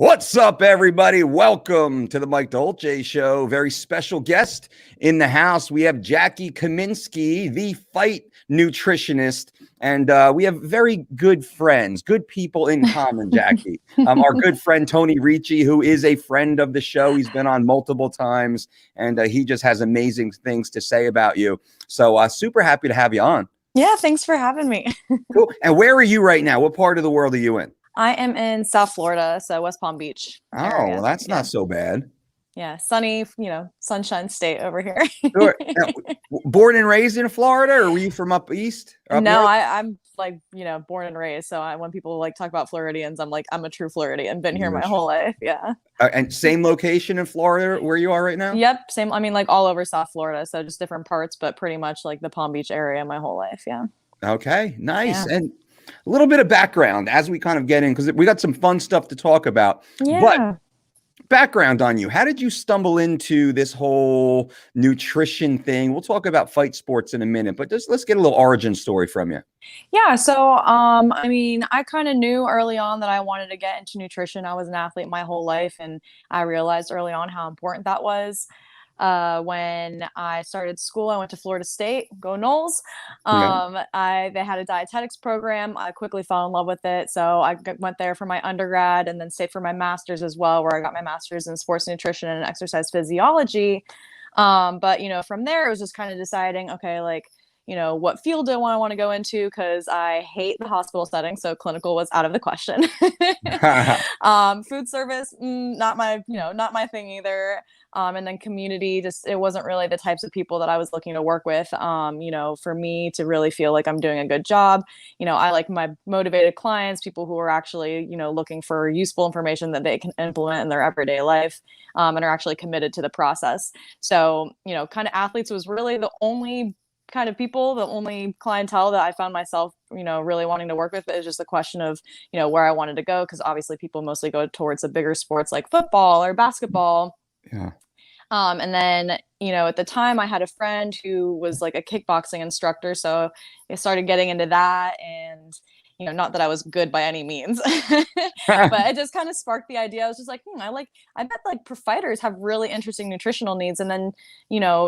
What's up, everybody? Welcome to the Mike Dolce Show. Very special guest in the house. We have Jackie Kaminski, the fight nutritionist, and we have very good friends, good people in common, Jackie. Our good friend, Tony Ricci, who is a friend of the show. He's been on multiple times, and he just has amazing things to say about you. So super happy to have you on. Yeah, thanks for having me. Cool. And where are you right now? What part of the world are you in? I am in South Florida, so West Palm Beach area. Well, that's not so bad. Yeah, sunny, sunshine state over here. Sure. Now, born and raised in Florida, or were you from up east? Up No, north? I'm born and raised. So when people talk about Floridians, I'm a true Floridian. Been here my whole life. Yeah. And same location in Florida where you are right now? Yep. Same. All over South Florida. So just different parts, but pretty much the Palm Beach area my whole life. Yeah. Okay. Nice. Yeah. And a little bit of background as we kind of get in, because we got some fun stuff to talk about. Yeah. But background on you. How did you stumble into this whole nutrition thing? We'll talk about fight sports in a minute, but let's get a little origin story from you. Yeah. So, I kind of knew early on that I wanted to get into nutrition. I was an athlete my whole life, and I realized early on how important that was. When I started school, I went to Florida State, go Noles. They had a dietetics program. I quickly fell in love with it. So I went there for my undergrad and then stayed for my master's as well, where I got my master's in sports nutrition and exercise physiology. But from there, it was just kind of deciding, okay, what field do I want to go into? Because I hate the hospital setting, so clinical was out of the question. Food service, not my thing either. And then community, just it wasn't really the types of people that I was looking to work with. For me to really feel like I'm doing a good job, I like my motivated clients, people who are actually looking for useful information that they can implement in their everyday life, and are actually committed to the process. So kind of athletes was really the only kind of people, the only clientele that I found myself, really wanting to work with. It was just a question of, where I wanted to go. Cause obviously people mostly go towards the bigger sports like football or basketball. Yeah. And then, at the time I had a friend who was like a kickboxing instructor. So I started getting into that, and, not that I was good by any means, but it just kind of sparked the idea. I was just like, I bet pro fighters have really interesting nutritional needs. And then,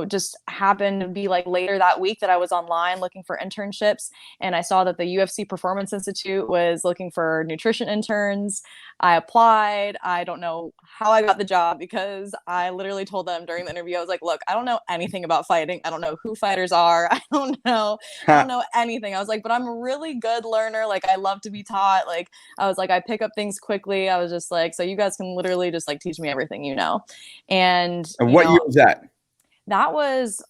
just happened to be later that week that I was online looking for internships, and I saw that the UFC Performance Institute was looking for nutrition interns. I applied. I don't know how I got the job, because I literally told them during the interview, I was like, look, I don't know anything about fighting. I don't know who fighters are. I don't know anything. I was like, but I'm a really good learner. I love to be taught. I was like, I pick up things quickly. I was just like, so you guys can literally just teach me everything, And what year was that? That was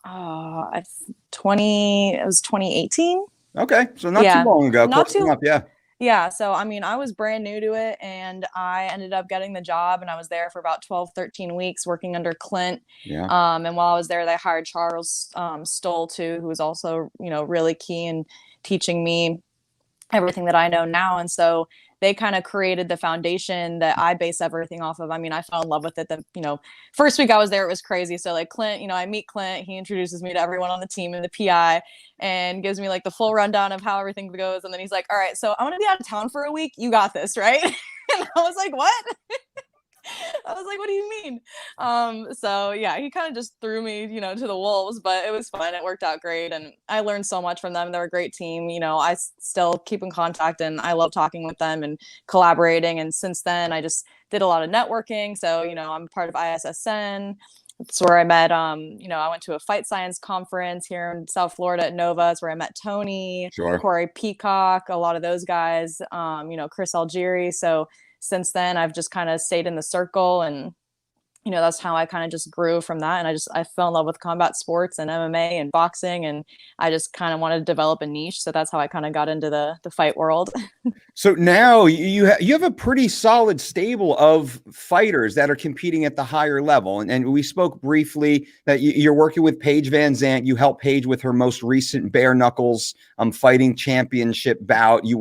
2018. Okay. So not too long ago. Not too enough, yeah. Yeah. So, I was brand new to it, and I ended up getting the job, and I was there for about 12, 13 weeks working under Clint. Yeah. And while I was there, they hired Charles Stoll too, who was also, really key in teaching me everything that I know now. And so they kind of created the foundation that I base everything off of. I fell in love with it. First week I was there, it was crazy. So Clint, I meet Clint, he introduces me to everyone on the team and the PI, and gives me the full rundown of how everything goes. And then he's like, all right, so I'm going to be out of town for a week. You got this, right? And I was like, what? I was like, what do you mean? So yeah, he kind of just threw me, to the wolves, but it was fun. It worked out great. And I learned so much from them. They're a great team. I still keep in contact, and I love talking with them and collaborating. And since then I just did a lot of networking. So, I'm part of ISSN. It's where I met, I went to a fight science conference here in South Florida at Nova. It's where I met Tony, Sure. Corey Peacock, a lot of those guys, Chris Algieri. So since then I've just kind of stayed in the circle, and that's how I kind of just grew from that. And I fell in love with combat sports and MMA and boxing, and I just kind of wanted to develop a niche. So that's how I kind of got into the fight world. So now you have a pretty solid stable of fighters that are competing at the higher level. And we spoke briefly that you're working with Paige Vanzant. You helped Paige with her most recent bare knuckles fighting championship bout. You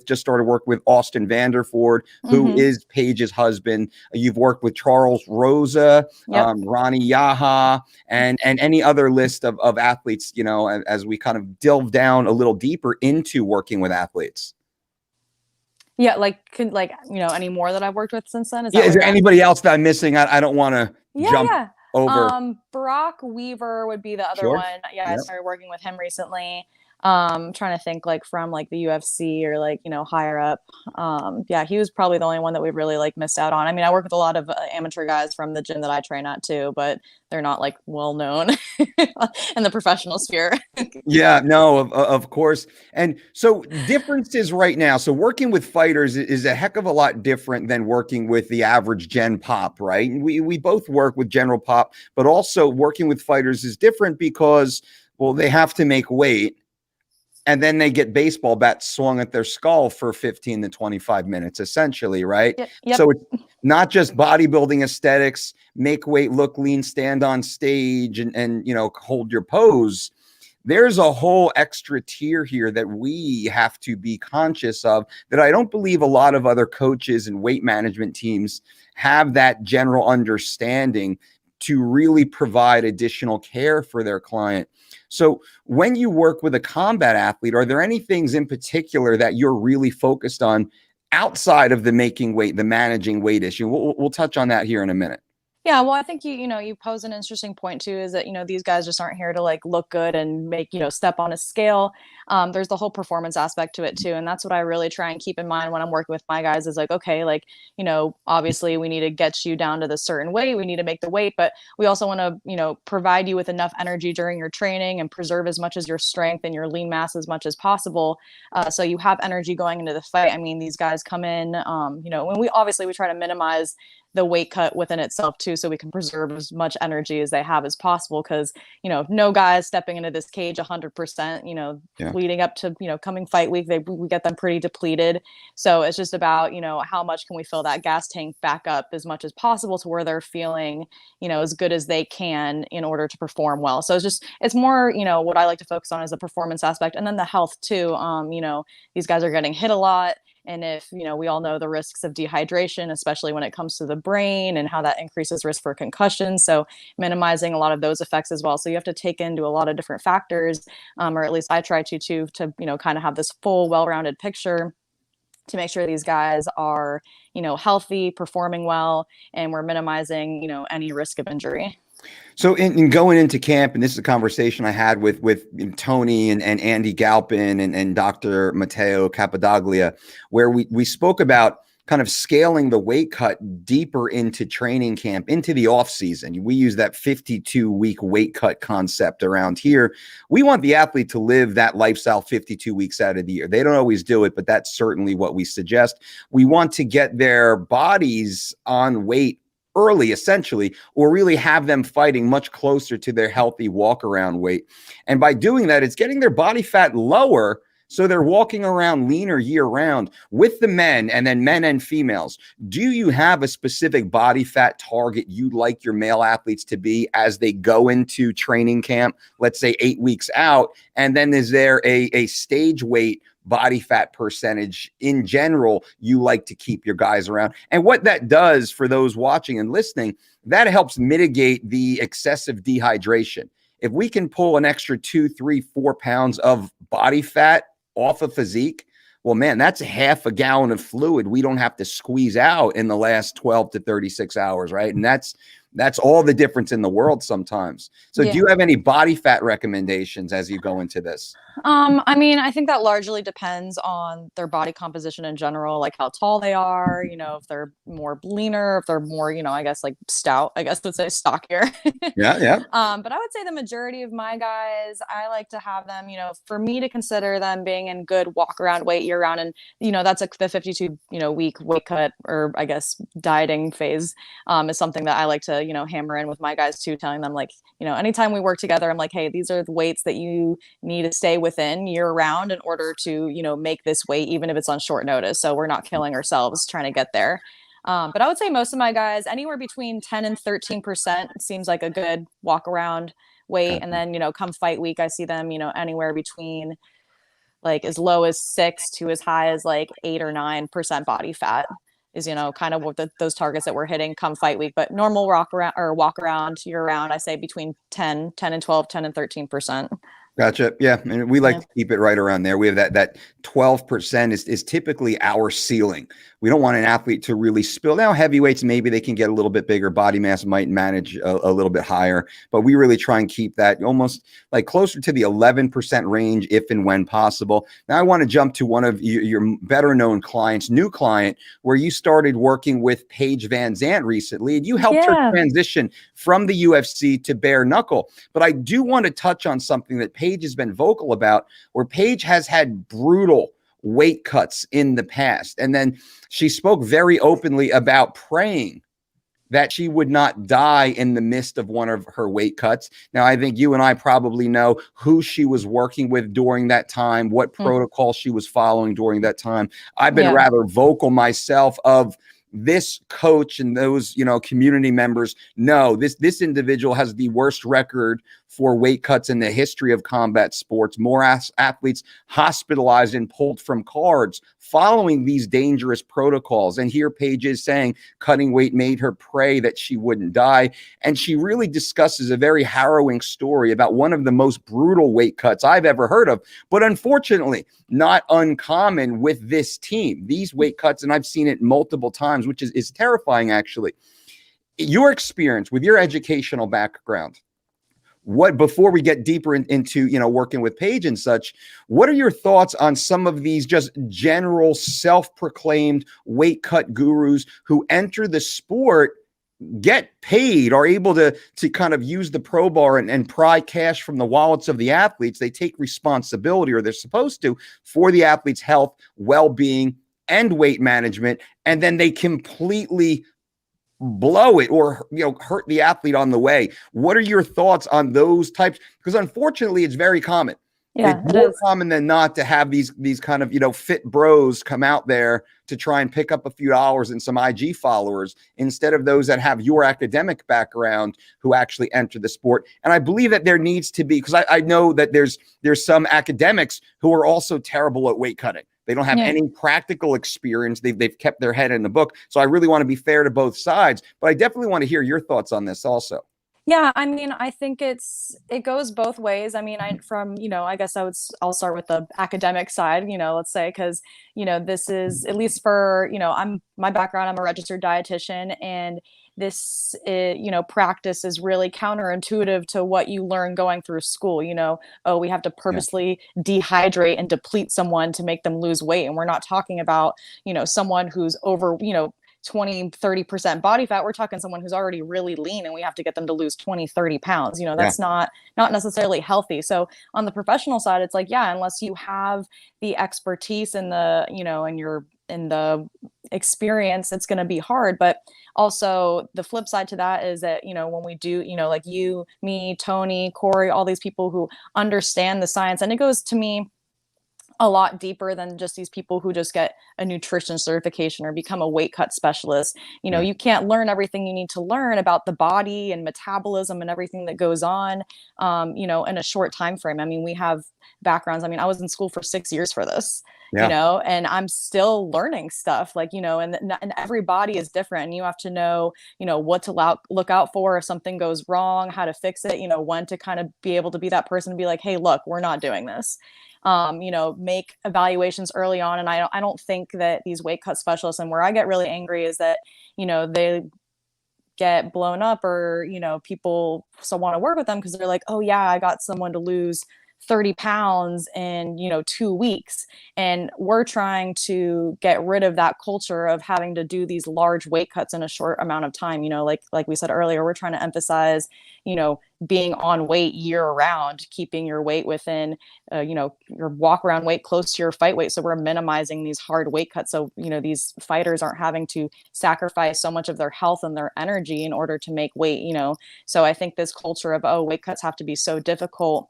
just started work with Austin Vanderford, who is Paige's husband. You've worked with Charles Rosa, Ronnie Yaha, and any other list of athletes, as we kind of delve down a little deeper into working with athletes. Yeah, like, any more that I've worked with since then? Is Yeah, that is what there you're asking? anybody else that I'm missing? I don't wanna Yeah, jump yeah. over. Barack Weaver would be the other Sure. one. Yeah, I Yep. started working with him recently. Trying to think like from like the UFC or like, higher up. Yeah, he was probably the only one that we really like missed out on. I mean, I work with a lot of amateur guys from the gym that I train at too, but they're not like well known in the professional sphere. Yeah, no, of course. And so differences right now. So working with fighters is a heck of a lot different than working with the average gen pop, right? And we both work with general pop, but also working with fighters is different because, well, they have to make weight and then they get baseball bats swung at their skull for 15 to 25 minutes, essentially, right? Yep. So Yep. it's not just bodybuilding aesthetics, make weight, look lean, stand on stage and hold your pose. There's a whole extra tier here that we have to be conscious of that I don't believe a lot of other coaches and weight management teams have that general understanding to really provide additional care for their client. So when you work with a combat athlete, are there any things in particular that you're really focused on outside of the making weight, the managing weight issue? We'll touch on that here in a minute. Yeah, well, I think you pose an interesting point too, is that, these guys just aren't here to like look good and make, step on a scale. There's the whole performance aspect to it too. And that's what I really try and keep in mind when I'm working with my guys is like, okay, like, obviously we need to get you down to the certain weight. We need to make the weight, but we also want to, provide you with enough energy during your training and preserve as much as your strength and your lean mass as much as possible. So you have energy going into the fight. I mean, these guys come in, when we try to minimize the weight cut within itself too, so we can preserve as much energy as they have as possible, because no guys stepping into this cage 100%, Yeah. leading up to coming fight week, we get them pretty depleted. So it's just about how much can we fill that gas tank back up as much as possible to where they're feeling as good as they can in order to perform well. So it's more what I like to focus on is the performance aspect, and then the health too. These guys are getting hit a lot. And if, we all know the risks of dehydration, especially when it comes to the brain and how that increases risk for concussion. So minimizing a lot of those effects as well. So you have to take into a lot of different factors, or at least I try to kind of have this full, well-rounded picture to make sure these guys are, healthy, performing well, and we're minimizing, any risk of injury. So in going into camp, and this is a conversation I had with Tony and Andy Galpin and Dr. Matteo Capadoglia, where we spoke about kind of scaling the weight cut deeper into training camp, into the off season. We use that 52-week weight cut concept around here. We want the athlete to live that lifestyle 52 weeks out of the year. They don't always do it, but that's certainly what we suggest. We want to get their bodies on weight early, essentially, or really have them fighting much closer to their healthy walk around weight. And by doing that, it's getting their body fat lower so they're walking around leaner year round. With the men, and then men and females, do you have a specific body fat target you'd like your male athletes to be as they go into training camp, let's say 8 weeks out? And then is there a stage weight body fat percentage in general you like to keep your guys around? And what that does for those watching and listening, that helps mitigate the excessive dehydration. If we can pull an extra 2, 3, 4 pounds of body fat off of physique, well, man, that's half a gallon of fluid we don't have to squeeze out in the last 12 to 36 hours, right? And that's all the difference in the world sometimes. So Yeah. do you have any body fat recommendations as you go into this? I mean, I think that largely depends on their body composition in general, like how tall they are, if they're more leaner, if they're more, I guess like stout, I guess let's say stockier. Yeah, yeah. But I would say the majority of my guys, I like to have them, for me to consider them being in good walk around weight year round. And, that's like the 52, week weight cut, or I guess dieting phase, is something that I like to, hammer in with my guys too, telling them like, anytime we work together, I'm like, hey, these are the weights that you need to stay within year round in order to, make this weight, even if it's on short notice. So we're not killing ourselves trying to get there. But I would say most of my guys, anywhere between 10 and 13% seems like a good walk around weight. And then, come fight week, I see them, anywhere between like as low as 6 to as high as like 8 or 9% body fat is, kind of what those targets that we're hitting come fight week. But normal walk around year round, I say between 10 and 12, 10 and 13%. Gotcha. Yeah. And we like Yeah. to keep it right around there. We have that 12% is typically our ceiling. We don't want an athlete to really spill. Now, heavyweights, maybe they can get a little bit bigger. Body mass might manage a little bit higher, but we really try and keep that almost like closer to the 11% range if and when possible. Now, I want to jump to one of your better known clients, new client, where you started working with Paige Vanzant recently, and you helped her Yeah. transition from the UFC to bare knuckle. But I do want to touch on something that Paige has been vocal about, where Paige has had brutal weight cuts in the past. And then she spoke very openly about praying that she would not die in the midst of one of her weight cuts. Now, I think you and I probably know who she was working with during that time, what protocol she was following during that time. I've been rather vocal myself of this coach and those, community members know this individual has the worst record for weight cuts in the history of combat sports. More athletes hospitalized and pulled from cards following these dangerous protocols. And here Paige is saying cutting weight made her pray that she wouldn't die. And she really discusses a very harrowing story about one of the most brutal weight cuts I've ever heard of, but unfortunately not uncommon with this team. These weight cuts, and I've seen it multiple times, which is terrifying actually. Your experience with your educational background, before we get deeper into working with Paige and such, what are your thoughts on some of these just general self-proclaimed weight cut gurus who enter the sport, get paid, are able to kind of use the pro bar and pry cash from the wallets of the athletes? They take responsibility, or they're supposed to, for the athlete's health, well-being, and weight management, and then they completely blow it or hurt the athlete on the way. What are your thoughts on those types? Because unfortunately, it's very common. Yeah, it's more common than not to have these kind of fit bros come out there to try and pick up a few dollars and some IG followers, instead of those that have your academic background who actually enter the sport. And I believe that there needs to be, because I know that there's some academics who are also terrible at weight cutting. They don't have any practical experience. They've kept their head in the book. So I really want to be fair to both sides, but I definitely want to hear your thoughts on this also. Yeah, I mean, I think it goes both ways. I mean, I guess I'll start with the academic side, let's say, because, this is, at least for, my background, I'm a registered dietitian, and this, practice is really counterintuitive to what you learn going through school. Oh, we have to purposely dehydrate and deplete someone to make them lose weight. And we're not talking about, someone who's over, 20-30% body fat. We're talking someone who's already really lean, and we have to get them to lose 20-30 pounds. That's not necessarily healthy. So on the professional side, it's like, unless you have the expertise and the, in the experience, it's going to be hard. But also the flip side to that is that, when we do, like you, me, Tony, Corey, all these people who understand the science, and it goes, to me, a lot deeper than just these people who just get a nutrition certification or become a weight cut specialist. You can't learn everything you need to learn about the body and metabolism and everything that goes on, in a short time frame. I mean, we have backgrounds. I mean, I was in school for 6 years for this, and I'm still learning stuff, like, and every body is different, and you have to know, what to look out for if something goes wrong, how to fix it, when to kind of be able to be that person to be like, hey, look, we're not doing this. Make evaluations early on. And I don't think that these weight cut specialists, and where I get really angry is that, they get blown up, or, people still want to work with them because they're like, oh yeah, I got someone to lose 30 pounds in 2 weeks, and we're trying to get rid of that culture of having to do these large weight cuts in a short amount of time. Like we said earlier, we're trying to emphasize being on weight year round, keeping your weight within your walk around weight close to your fight weight. So we're minimizing these hard weight cuts, so these fighters aren't having to sacrifice so much of their health and their energy in order to make weight. So I think this culture of, oh, weight cuts have to be so difficult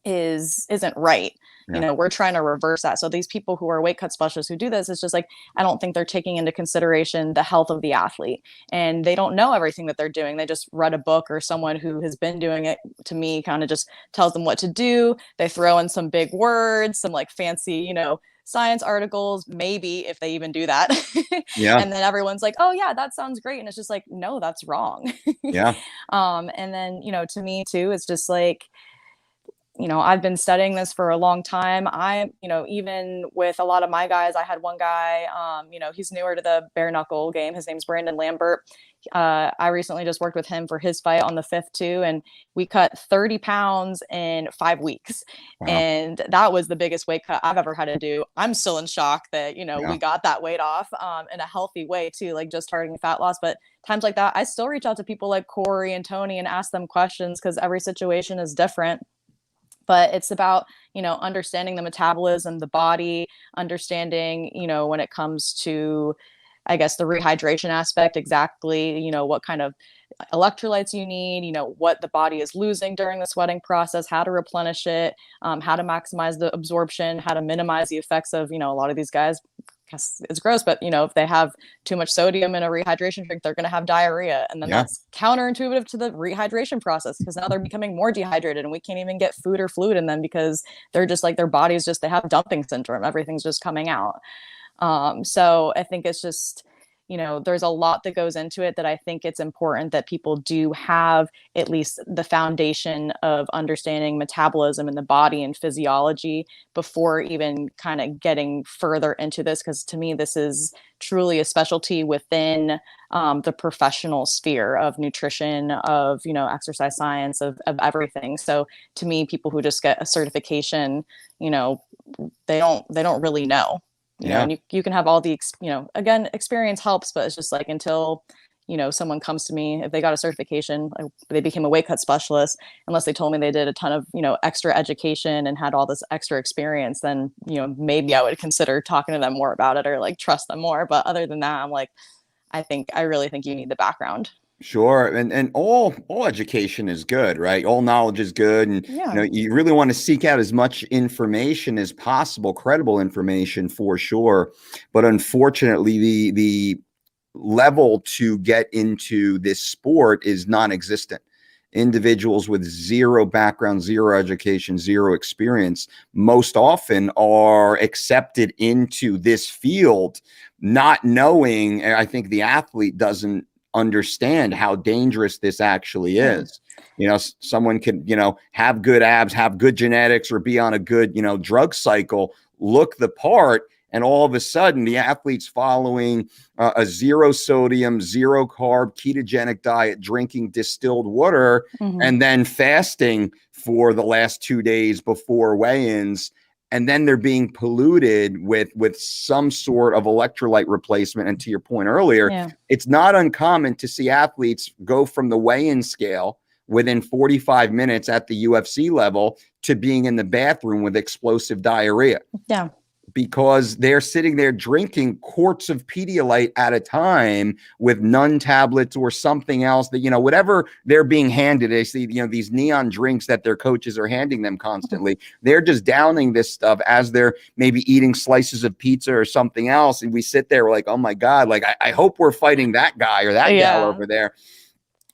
isn't right. We're trying to reverse that. So these people who are weight cut specialists who do this, it's just like, I don't think they're taking into consideration the health of the athlete, and they don't know everything that they're doing. They just read a book, or someone who has been doing it, to me, kind of just tells them what to do. They throw in some big words, some like fancy, science articles, maybe, if they even do that. And then everyone's like, oh yeah, that sounds great. And it's just like, no, that's wrong. And then, to me too, it's just like, I've been studying this for a long time. Even with a lot of my guys, I had one guy, he's newer to the bare knuckle game. His name's Brandon Lambert. I recently just worked with him for his fight on the 5th too. And we cut 30 pounds in 5 weeks. Wow. And that was the biggest weight cut I've ever had to do. I'm still in shock that, we got that weight off in a healthy way too, like just targeting fat loss. But times like that, I still reach out to people like Corey and Tony and ask them questions because every situation is different. But it's about, understanding the metabolism, the body, understanding, when it comes to, I guess, the rehydration aspect, exactly, what kind of electrolytes you need, what the body is losing during the sweating process, how to replenish it, how to maximize the absorption, how to minimize the effects of, a lot of these guys, it's gross, but if they have too much sodium in a rehydration drink, they're going to have diarrhea. And then that's counterintuitive to the rehydration process because now they're becoming more dehydrated and we can't even get food or fluid in them because they're just like, their body's just, they have dumping syndrome. Everything's just coming out. So I think it's just, there's a lot that goes into it that I think it's important that people do have at least the foundation of understanding metabolism in the body and physiology before even kind of getting further into this. Because to me, this is truly a specialty within the professional sphere of nutrition, of, exercise science, of everything. So to me, people who just get a certification, they don't really know. And you can have all the, again, experience helps, but it's just like until, someone comes to me, if they got a certification, they became a weight cut specialist, unless they told me they did a ton of, extra education and had all this extra experience, then, maybe I would consider talking to them more about it or like trust them more. But other than that, I'm like, I really think you need the background. Sure. And all education is good, right? All knowledge is good. And you really want to seek out as much information as possible, credible information for sure. But unfortunately, the level to get into this sport is non-existent. Individuals with zero background, zero education, zero experience most often are accepted into this field, not knowing, I think the athlete doesn't understand how dangerous this actually is. Someone can, have good abs, have good genetics, or be on a good, drug cycle, look the part, and all of a sudden the athlete's following a zero sodium, zero carb, ketogenic diet, drinking distilled water, and then fasting for the last 2 days before weigh-ins. And then they're being polluted with some sort of electrolyte replacement. And to your point earlier, it's not uncommon to see athletes go from the weigh-in scale within 45 minutes at the UFC level to being in the bathroom with explosive diarrhea. Yeah. Because they're sitting there drinking quarts of Pedialyte at a time with Nun tablets or something else that, whatever they're being handed. They see, these neon drinks that their coaches are handing them constantly. They're just downing this stuff as they're maybe eating slices of pizza or something else. And we sit there, we're like, oh my God, like, I hope we're fighting that guy or that gal over there.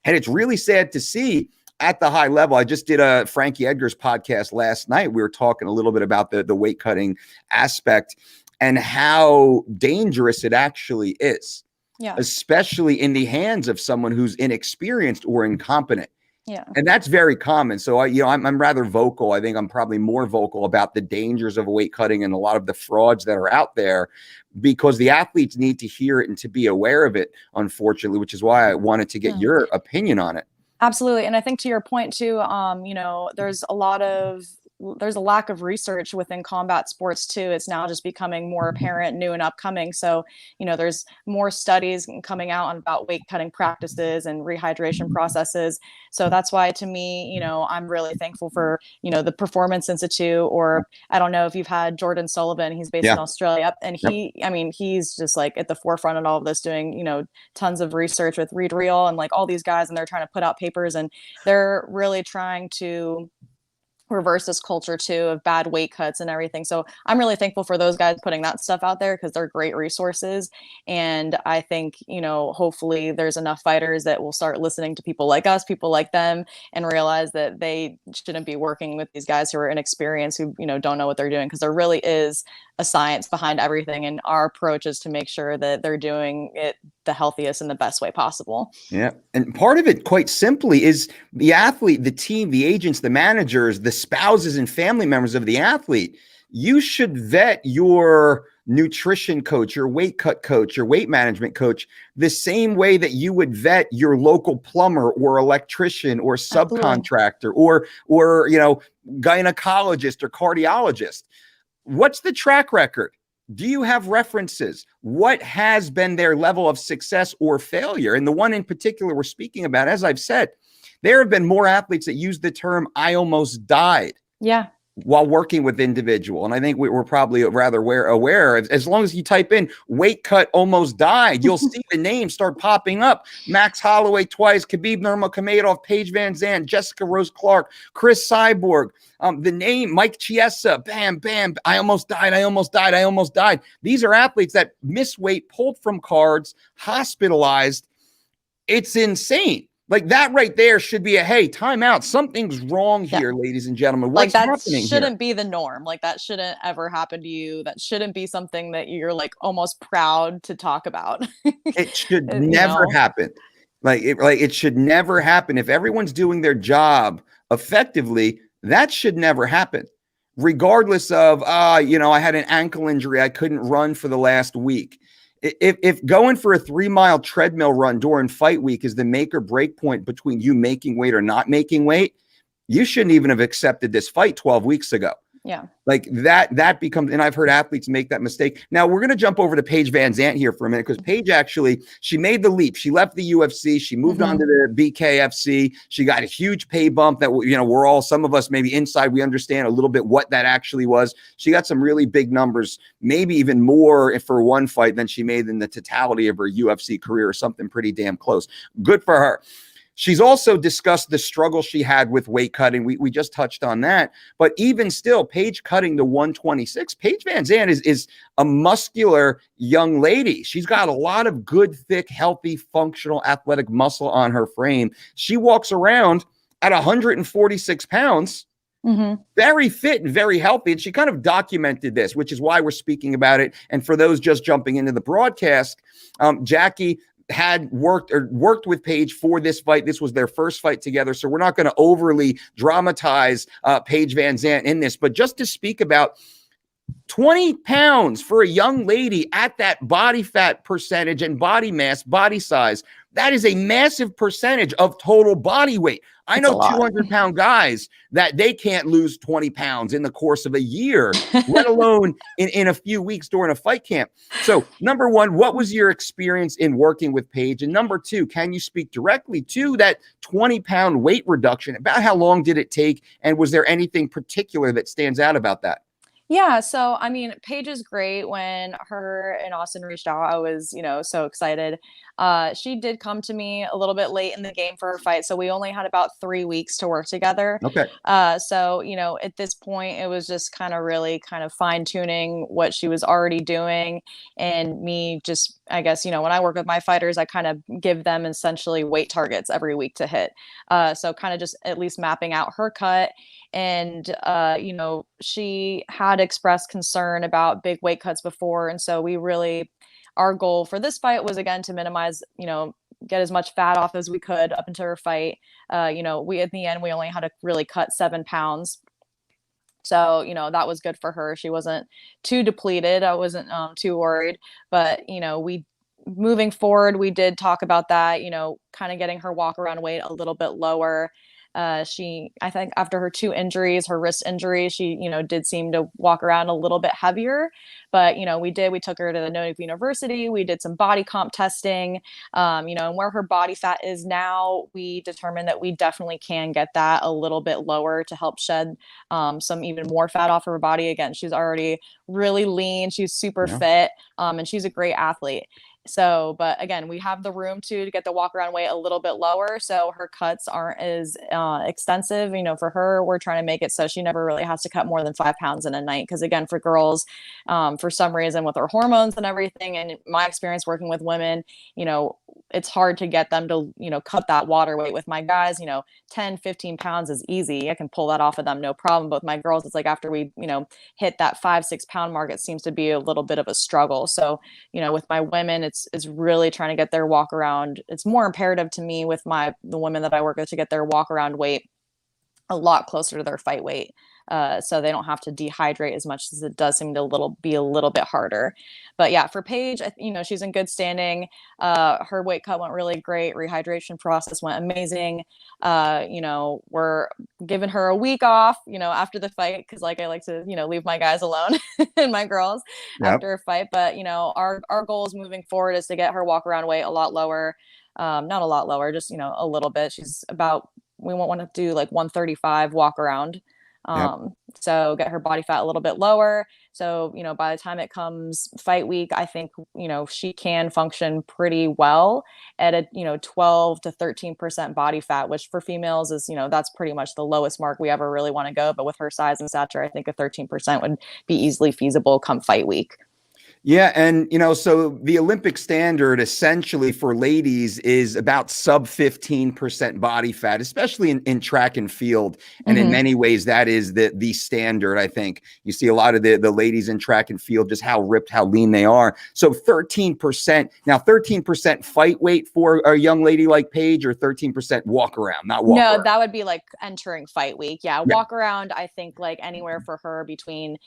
And it's really sad to see at the high level. I just did a Frankie Edgar's podcast last night. We were talking a little bit about the weight cutting aspect and how dangerous it actually is, especially in the hands of someone who's inexperienced or incompetent. And that's very common. So I'm rather vocal. I think I'm probably more vocal about the dangers of weight cutting and a lot of the frauds that are out there, because the athletes need to hear it and to be aware of it, unfortunately, which is why I wanted to get your opinion on it. Absolutely. And I think to your point too, there's a lack of research within combat sports too. It's now just becoming more apparent, new and upcoming. So, there's more studies coming out on about weight cutting practices and rehydration processes. So that's why, to me, I'm really thankful for, the Performance Institute, or I don't know if you've had Jordan Sullivan, he's based in Australia. And he's just like at the forefront of all of this, doing, tons of research with Read Real and like all these guys, and they're trying to put out papers, and they're really trying to reverse this culture too of bad weight cuts and everything. So I'm really thankful for those guys putting that stuff out there, because they're great resources. And I think, hopefully there's enough fighters that will start listening to people like us, people like them, and realize that they shouldn't be working with these guys who are inexperienced, who, don't know what they're doing, because there really is a science behind everything. And our approach is to make sure that they're doing it the healthiest and the best way possible. Yeah. And part of it, quite simply, is the athlete, the team, the agents, the managers, the spouses and family members of the athlete, you should vet your nutrition coach, your weight cut coach, your weight management coach, the same way that you would vet your local plumber or electrician or subcontractor or gynecologist or cardiologist. What's the track record? Do you have references? What has been their level of success or failure? And the one in particular we're speaking about, as I've said, there have been more athletes that use the term "I almost died." Yeah. While working with individual. And I think we're probably rather aware as long as you type in weight cut almost died, you'll see the names start popping up. Max Holloway twice, Khabib Nurmagomedov, Paige VanZant, Jessica Rose Clark, Chris Cyborg, the name Mike Chiesa, bam, bam, I almost died, I almost died, I almost died. These are athletes that miss weight, pulled from cards, hospitalized. It's insane. Like that right there should be a, hey, time out. Something's wrong here, ladies and gentlemen. What's happening here? Shouldn't be the norm. Like that shouldn't ever happen to you. That shouldn't be something that you're like almost proud to talk about. It should never happen. It should never happen. If everyone's doing their job effectively, that should never happen. Regardless of, I had an ankle injury. I couldn't run for the last week. If going for a 3-mile treadmill run during fight week is the make or break point between you making weight or not making weight, you shouldn't even have accepted this fight 12 weeks ago. Yeah. Like that becomes, and I've heard athletes make that mistake. Now we're going to jump over to Paige VanZant here for a minute, because Paige she made the leap. She left the UFC. She moved on to the BKFC. She got a huge pay bump that, we're all, some of us maybe inside, we understand a little bit what that actually was. She got some really big numbers, maybe even more for one fight than she made in the totality of her UFC career, or something pretty damn close. Good for her. She's also discussed the struggle she had with weight cutting. We just touched on that. But even still, Paige cutting to 126. Paige VanZant is a muscular young lady. She's got a lot of good, thick, healthy, functional, athletic muscle on her frame. She walks around at 146 pounds, very fit and very healthy. And she kind of documented this, which is why we're speaking about it. And for those just jumping into the broadcast, Jackie had worked with Paige for this fight. This was their first fight together. So we're not going to overly dramatize Paige VanZant in this, but just to speak about 20 pounds for a young lady at that body fat percentage and body mass, body size, that is a massive percentage of total body weight. I know 200-pound guys that they can't lose 20 pounds in the course of a year, let alone in a few weeks during a fight camp. So number one, what was your experience in working with Paige? And number two, can you speak directly to that 20-pound weight reduction? About how long did it take? And was there anything particular that stands out about that? Yeah. So, I mean, Paige is great. When her and Austin reached out, I was, so excited. She did come to me a little bit late in the game for her fight. So we only had about 3 weeks to work together. Okay. So, at this point, it was just really fine tuning what she was already doing, and me just, I guess, when I work with my fighters, I kind of give them essentially weight targets every week to hit. So kind of just at least mapping out her cut. And, she had expressed concern about big weight cuts before. And so our goal for this fight was, again, to minimize, get as much fat off as we could up until her fight. We, at the end, we only had to really cut 7 pounds. So, that was good for her. She wasn't too depleted. I wasn't too worried, but, moving forward, we did talk about that, kind of getting her walk around weight a little bit lower. I think after her 2 injuries, her wrist injury, she, did seem to walk around a little bit heavier, but, we took her to the Nottingham University. We did some body comp testing, and where her body fat is now, we determined that we definitely can get that a little bit lower to help shed, some even more fat off her body. Again, she's already really lean. She's super fit, and she's a great athlete. So, but again, we have the room to get the walk around weight a little bit lower. So her cuts aren't as extensive. For her, we're trying to make it so she never really has to cut more than 5 pounds in a night. Because again, for girls, for some reason with her hormones and everything, and my experience working with women, it's hard to get them to, cut that water weight. With my guys, 10, 15 pounds is easy. I can pull that off of them, no problem. But with my girls, it's like after we, hit that 5, 6 pound mark, it seems to be a little bit of a struggle. So, with my women, it's really trying to get their walk around. It's more imperative to me with the women that I work with to get their walk around weight a lot closer to their fight weight. So they don't have to dehydrate as much, as it does seem to be a little bit harder. But yeah, for Paige, she's in good standing. Her weight cut went really great. Rehydration process went amazing. We're giving her a week off, after the fight, because like I like to, leave my guys alone and my girls Yep. after a fight. But our goals moving forward is to get her walk around weight a lot lower. Not a lot lower, just a little bit. We won't want to do like 135 walk around. Yep. So get her body fat a little bit lower. So, by the time it comes fight week, I think, she can function pretty well at a, 12 to 13% body fat, which for females is, that's pretty much the lowest mark we ever really want to go. But with her size and stature, I think a 13% would be easily feasible come fight week. Yeah. And, so the Olympic standard essentially for ladies is about sub 15% body fat, especially in track and field. And in many ways, that is the standard. I think you see a lot of the ladies in track and field, just how ripped, how lean they are. So 13%, now 13% fight weight for a young lady like Paige, or 13% walk around, not walk around? No, that would be like entering fight week. Yeah. Walk around, I think like anywhere for her between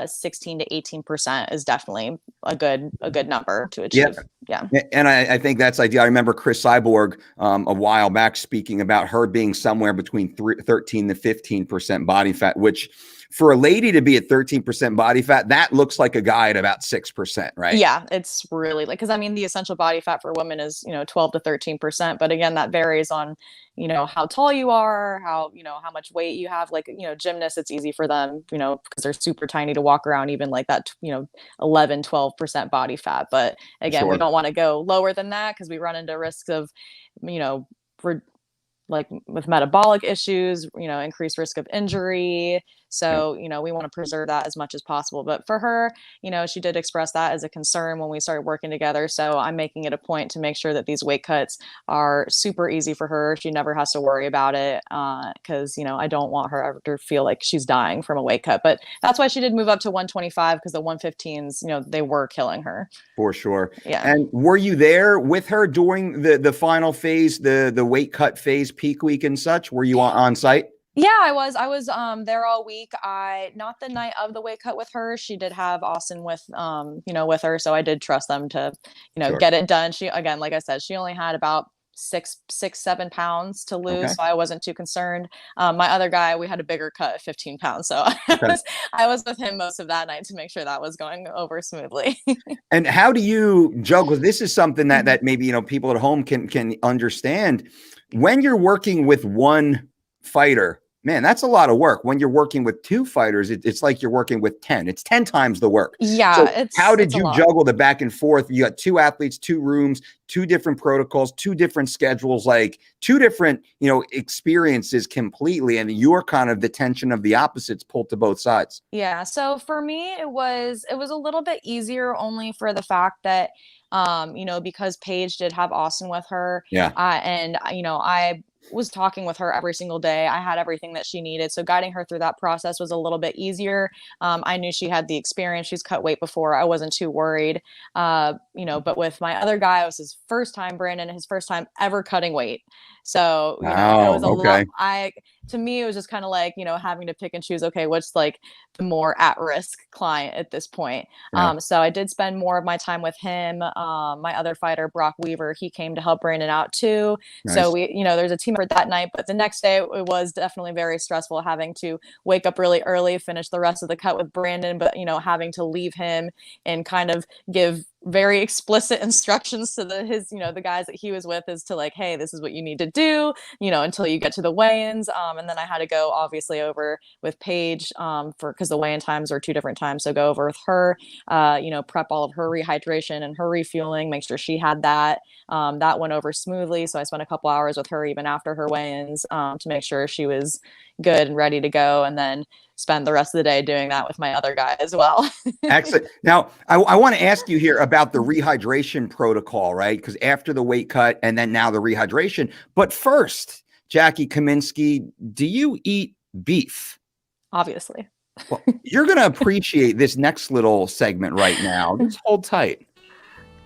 16 to 18% is definitely a good number to achieve. Yeah. And I think that's ideal. I remember Chris Cyborg a while back speaking about her being somewhere between 13 to 15% body fat, which for a lady to be at 13% body fat, that looks like a guy at about 6%, right? Yeah, it's really because the essential body fat for women is 12 to 13%, but again, that varies on how tall you are, how much weight you have. Like gymnasts, it's easy for them because they're super tiny to walk around even like that 11-12% body fat. But again, we don't want to go lower than that because we run into risks of like with metabolic issues, increased risk of injury. So, we want to preserve that as much as possible. But for her, she did express that as a concern when we started working together. So I'm making it a point to make sure that these weight cuts are super easy for her. She never has to worry about it because, I don't want her ever to feel like she's dying from a weight cut. But that's why she did move up to 125 because the 115s, they were killing her. For sure. Yeah. And were you there with her during the final phase, the weight cut phase, peak week and such? Were you on site? Yeah, I was there all week. Not the night of the weight cut with her. She did have Austin with with her, so I did trust them to Sure. get it done. She, again, like I said, she only had about 7 pounds to lose, so I wasn't too concerned. My other guy, we had a bigger cut, 15 pounds, so I was with him most of that night to make sure that was going over smoothly. And how do you juggle? This is something that maybe people at home can understand. When you're working with one fighter, man, that's a lot of work. When you're working with two fighters, it's like you're working with 10. It's 10 times the work. Yeah. So how did you juggle the back and forth? You got two athletes, two rooms, two different protocols, two different schedules, like two different, experiences completely. And you're kind of the tension of the opposites pulled to both sides. Yeah. So for me, it was a little bit easier only for the fact that, because Paige did have Austin with her. Yeah. And, I was talking with her every single day. I had everything that she needed. So guiding her through that process was a little bit easier. I knew she had the experience. She's cut weight before. I wasn't too worried. But with my other guy, it was his first time, Brandon, his first time ever cutting weight. So, it was a lot. To me, it was just kind of like, having to pick and choose, okay, what's like the more at-risk client at this point. Yeah. So I did spend more of my time with him. My other fighter, Brock Weaver, he came to help Brandon out too. Nice. So there's a team effort that night, but the next day it was definitely very stressful having to wake up really early, finish the rest of the cut with Brandon, but, having to leave him and kind of give very explicit instructions to the guys that he was with as to like, hey, this is what you need to do, until you get to the weigh-ins. And then I had to go obviously over with Paige because the weigh-in times are 2 different times. So go over with her, prep all of her rehydration and her refueling, make sure she had that. That went over smoothly. So I spent a couple hours with her even after her weigh-ins to make sure she was good and ready to go. And then spend the rest of the day doing that with my other guy as well. Excellent. Now, I want to ask you here about the rehydration protocol, right? Because after the weight cut and then now the rehydration. But first, Jackie Kaminski, do you eat beef? Obviously. Well, you're going to appreciate this next little segment right now. Just hold tight.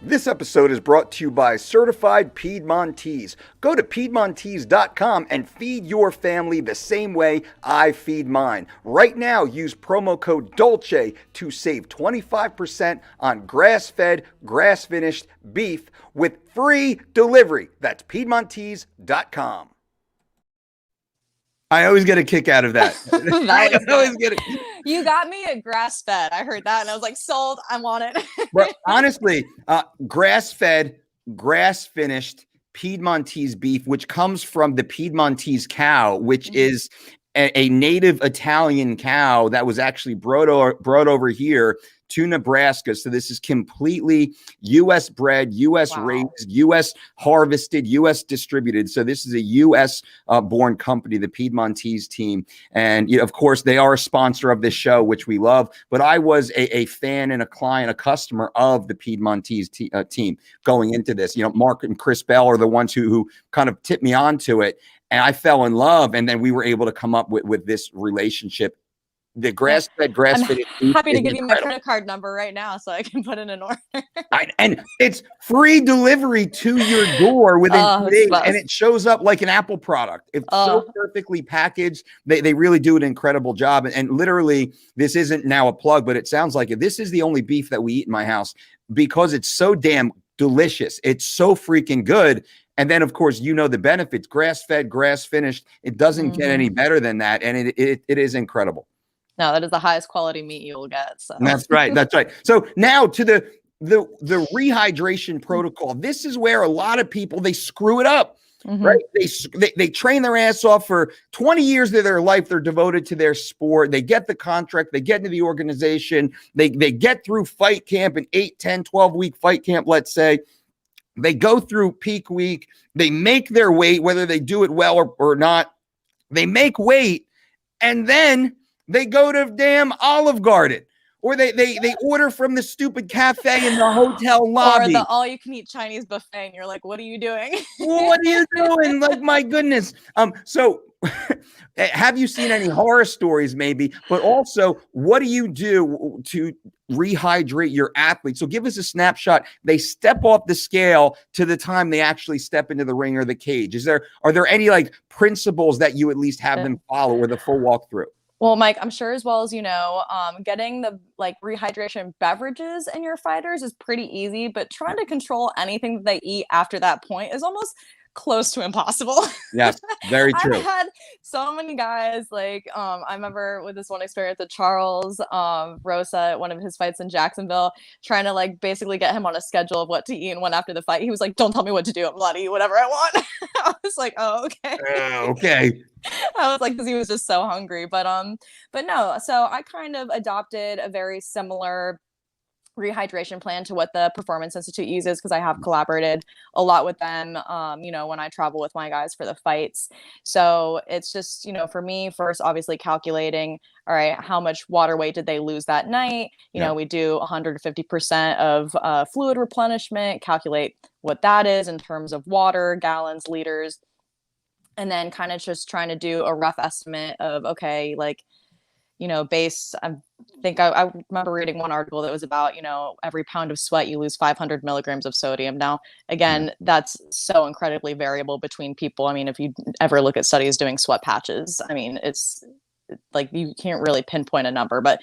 This episode is brought to you by Certified Piedmontese. Go to Piedmontese.com and feed your family the same way I feed mine. Right now, use promo code Dolce to save 25% on grass-fed, grass-finished beef with free delivery. That's Piedmontese.com. I always get a kick out of that. You got me at grass fed. I heard that and I was like, sold. I want it. But honestly, grass-fed, grass-finished Piedmontese beef, which comes from the Piedmontese cow, which is a native Italian cow that was actually brought over here to Nebraska. So this is completely U.S. bred, U.S. raised, U.S. harvested, U.S. distributed. So this is a U.S. born company, the Piedmontese team. And of course, they are a sponsor of this show, which we love. But I was a fan and a client, a customer of the Piedmontese team going into this. Mark and Chris Bell are the ones who kind of tipped me onto it. And I fell in love. And then we were able to come up with this relationship. The grass-fed, grass-fed. I'm happy to give you my credit card number right now so I can put in an order. And it's free delivery to your door within 2 days, and it shows up like an Apple product. It's so perfectly packaged. They really do an incredible job. And literally, this isn't now a plug, but it sounds like it. This is the only beef that we eat in my house because it's so damn delicious. It's so freaking good. And then, of course, the benefits. Grass-fed, grass-finished. It doesn't get any better than that, and it is incredible. No, that is the highest quality meat you will get. So that's right. That's right. So now to the rehydration protocol. This is where a lot of people, they screw it up, right? They train their ass off for 20 years of their life. They're devoted to their sport. They get the contract. They get into the organization. They get through fight camp, an 8, 10, 12-week fight camp, let's say. They go through peak week. They make their weight, whether they do it well or not. They make weight, and then they go to damn Olive Garden, or they order from the stupid cafe in the hotel lobby, or the all-you-can-eat Chinese buffet, and you're like, "What are you doing? What are you doing?" Like, my goodness. So, have you seen any horror stories, maybe? But also, what do you do to rehydrate your athletes? So, give us a snapshot. They step off the scale to the time they actually step into the ring or the cage. Are there any principles that you at least have them follow, or the full walkthrough? Well, Mike, I'm sure as well as getting the rehydration beverages in your fighters is pretty easy, but trying to control anything that they eat after that point is almost close to impossible. Yes, very true. I've had so many guys, I remember with this one experience with Charles Rosa at one of his fights in Jacksonville, trying to basically get him on a schedule of what to eat and when after the fight. He was like, "Don't tell me what to do. I'm allowed to eat whatever I want." I was like, "Oh, okay." Okay. I was like, because he was just so hungry. But no, so I kind of adopted a very similar rehydration plan to what the Performance Institute uses, because I have collaborated a lot with them, when I travel with my guys for the fights. So it's just, for me, first, obviously calculating, all right, how much water weight did they lose that night? We do 150% of fluid replenishment, calculate what that is in terms of water, gallons, liters, and then kind of just trying to do a rough estimate of, okay, I remember reading one article that was about, every pound of sweat, you lose 500 milligrams of sodium. Now, again, that's so incredibly variable between people. I mean, if you ever look at studies doing sweat patches, I mean, it's you can't really pinpoint a number, but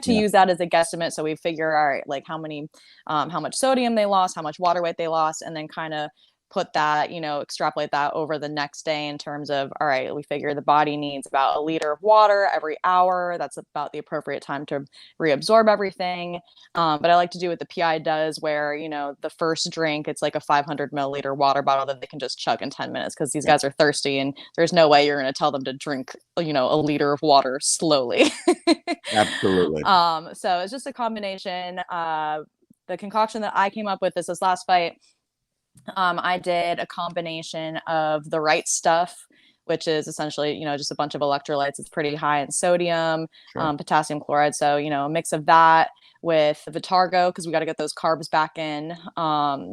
use that as a guesstimate. So we figure, all right, how much sodium they lost, how much water weight they lost, and then kind of put that, extrapolate that over the next day in terms of, all right, we figure the body needs about 1 liter of water every hour. That's about the appropriate time to reabsorb everything. But I like to do what the PI does, where, the first drink, it's like a 500 milliliter water bottle that they can just chug in 10 minutes, because these guys are thirsty, and there's no way you're going to tell them to drink, 1 liter of water slowly. Absolutely. So it's just a combination. The concoction that I came up with this last fight, I did a combination of the right stuff, which is essentially, just a bunch of electrolytes. It's pretty high in sodium, potassium chloride. So, a mix of that with the Vitargo, because we got to get those carbs back in.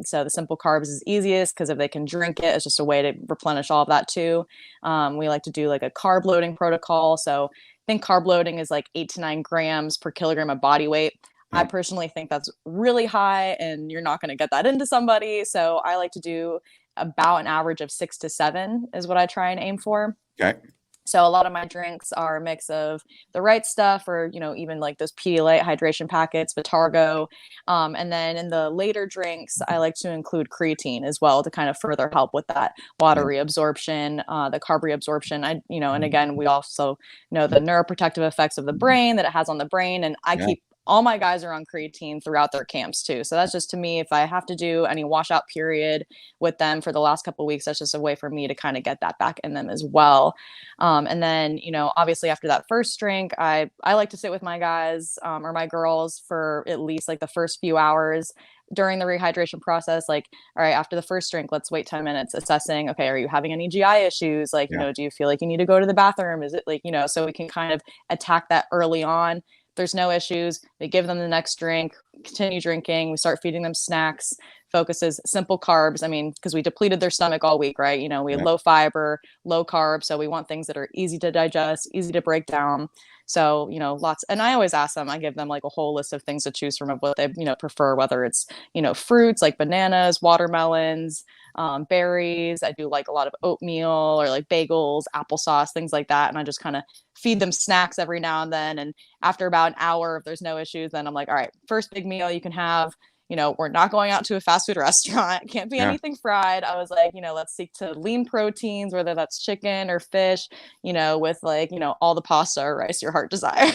So the simple carbs is easiest, because if they can drink it, it's just a way to replenish all of that too. We like to do a carb loading protocol. So I think carb loading is 8 to 9 grams per kilogram of body weight. I personally think that's really high, and you're not going to get that into somebody. So I like to do about an average of 6 to 7 is what I try and aim for. Okay. So a lot of my drinks are a mix of the right stuff, or even like those Pedialyte hydration packets, Vitargo, and then in the later drinks, I like to include creatine as well to kind of further help with that water reabsorption, the carb reabsorption. And again, we also know the neuroprotective effects of the brain that it has on the brain, and I keep all my guys are on creatine throughout their camps too. So that's just, to me, if I have to do any washout period with them for the last couple of weeks, that's just a way for me to kind of get that back in them as well. And then, obviously after that first drink, I like to sit with my guys or my girls for at least like the first few hours during the rehydration process. Like, all right, after the first drink, let's wait 10 minutes assessing, okay, are you having any GI issues? Like, do you feel like you need to go to the bathroom? Is it like, so we can kind of attack that early on. There's no issues. We give them the next drink, continue drinking. We start feeding them snacks, focuses, simple carbs. I mean, because we depleted their stomach all week, right? We had low fiber, low carb. So we want things that are easy to digest, easy to break down. So, lots. And I always ask them, I give them like a whole list of things to choose from of what they, prefer, whether it's, fruits like bananas, watermelons, berries. I do like a lot of oatmeal or like bagels, applesauce, things like that. And I just kind of feed them snacks every now and then. And after about an hour, if there's no issues, then I'm like, all right, first big meal you can have. We're not going out to a fast food restaurant. Can't be anything fried. I was like, let's seek to lean proteins, whether that's chicken or fish, with like, all the pasta or rice your heart desires.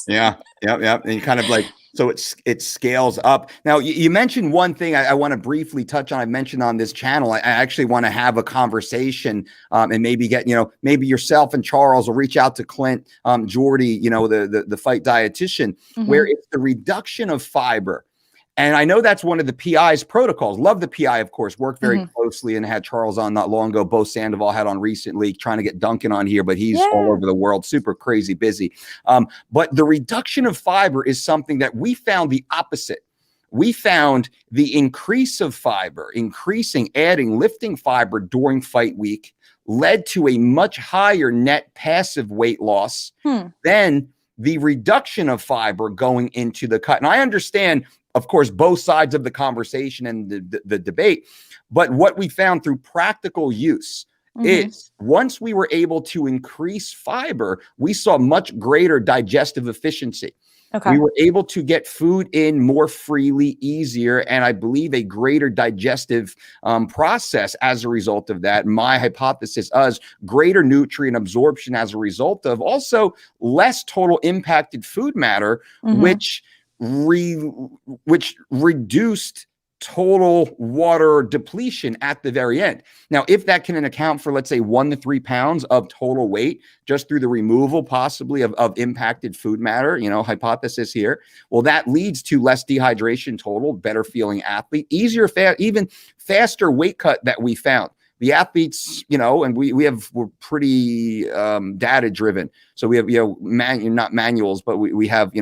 Yeah. And kind of like, so it scales up. Now, you mentioned one thing I want to briefly touch on. I mentioned on this channel, I actually want to have a conversation and maybe get, maybe yourself and Charles will reach out to Clint, Jordy, the fight dietitian, where it's the reduction of fiber. And I know that's one of the PI's protocols. Love the PI, of course, worked very closely and had Charles on not long ago. Bo Sandoval had on recently, trying to get Duncan on here, but he's all over the world, super crazy busy. But the reduction of fiber is something that we found the opposite. We found the increase of fiber, adding lifting fiber during fight week led to a much higher net passive weight loss than the reduction of fiber going into the cut. And I understand, of course, both sides of the conversation and the debate. But what we found through practical use is once we were able to increase fiber, we saw much greater digestive efficiency. We were able to get food in more freely, easier, and I believe a greater digestive process as a result of that. My hypothesis is greater nutrient absorption as a result of also less total impacted food matter, which reduced total water depletion at the very end. Now, if that can account for, let's say, 1 to 3 pounds of total weight just through the removal possibly of impacted food matter, hypothesis here, well, that leads to less dehydration total, better feeling athlete, easier, even faster weight cut that we found. The athletes, and we're pretty data driven. So we have, not manuals, but we have,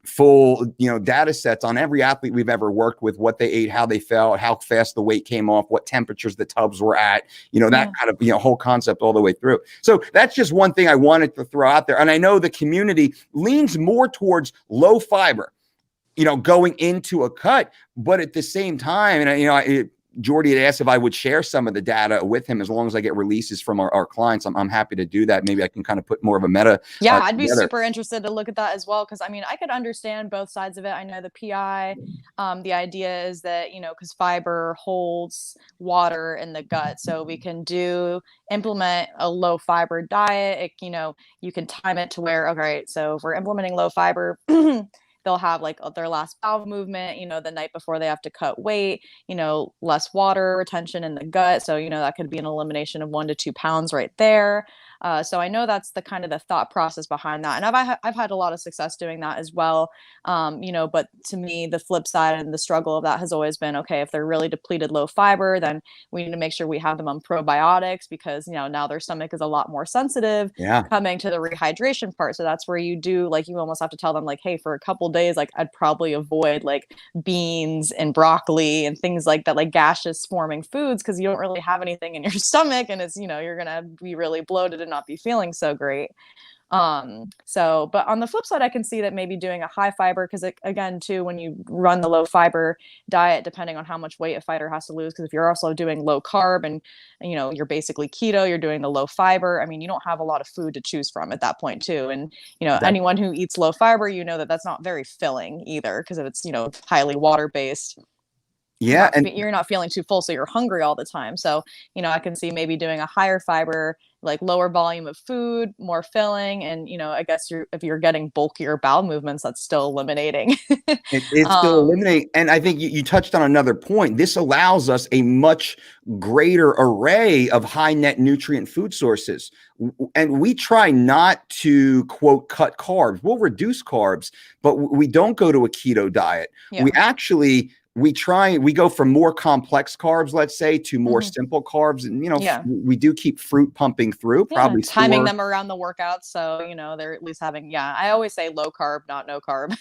full, data sets on every athlete we've ever worked with, what they ate, how they felt, how fast the weight came off, what temperatures the tubs were at, that kind of, whole concept all the way through. So that's just one thing I wanted to throw out there. And I know the community leans more towards low fiber, going into a cut, but at the same time, and Jordy had asked if I would share some of the data with him as long as I get releases from our clients. I'm happy to do that. Maybe I can kind of put more of a meta. Yeah, I'd be super interested to look at that as well. Cause I mean, I could understand both sides of it. I know the PI, the idea is that, cause fiber holds water in the gut. So we can implement a low fiber diet. You can time it to where, okay, so if we're implementing low fiber, they'll have like their last bowel movement, the night before they have to cut weight, less water retention in the gut. So, that could be an elimination of 1 to 2 pounds right there. So I know that's the kind of the thought process behind that. And I've had a lot of success doing that as well. But to me, the flip side and the struggle of that has always been, okay, if they're really depleted low fiber, then we need to make sure we have them on probiotics because, now their stomach is a lot more sensitive coming to the rehydration part. So that's where you almost have to tell them like, hey, for a couple days, like I'd probably avoid like beans and broccoli and things like that, like gaseous forming foods, because you don't really have anything in your stomach and it's, you're going to be really bloated and not be feeling so great. So, but on the flip side, I can see that maybe doing a high fiber, because again, too, when you run the low fiber diet, depending on how much weight a fighter has to lose, because if you're also doing low carb and you're basically keto, you're doing the low fiber. I mean, you don't have a lot of food to choose from at that point, too. And anyone who eats low fiber, that that's not very filling either, because it's highly water based. Yeah, and you're not feeling too full, so you're hungry all the time. So I can see maybe doing a higher fiber, like lower volume of food, more filling, and I guess if you're getting bulkier bowel movements, that's still eliminating. it's still eliminating. And I think you touched on another point. This allows us a much greater array of high net nutrient food sources. And we try not to, quote, cut carbs. We'll reduce carbs, but we don't go to a keto diet. Yeah. We go from more complex carbs, let's say, to more simple carbs. And, we do keep fruit pumping through, probably timing them around the workouts. So, they're at least having, I always say low carb, not no carb.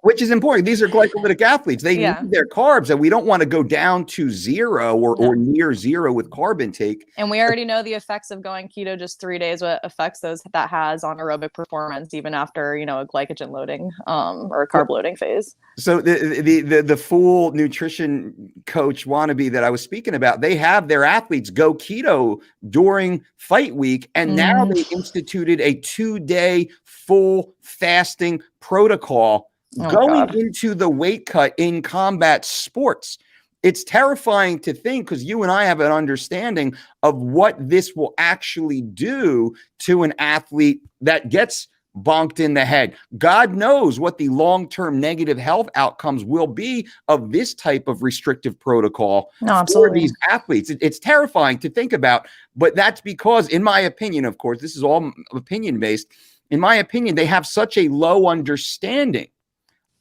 Which is important. These are glycolytic athletes. They need their carbs, and we don't want to go down to zero or near zero with carb intake. And we already know the effects of going keto just 3 days, what effects that has on aerobic performance, even after, a glycogen loading or a carb loading phase. So the full nutrition coach wannabe that I was speaking about, they have their athletes go keto during fight week, and now they instituted a 2-day full fasting protocol into the weight cut in combat sports. It's terrifying to think, because you and I have an understanding of what this will actually do to an athlete that gets bonked in the head. God knows what the long-term negative health outcomes will be of this type of restrictive protocol for these athletes. It's terrifying to think about, but that's because, in my opinion, of course, this is all opinion-based, in my opinion, they have such a low understanding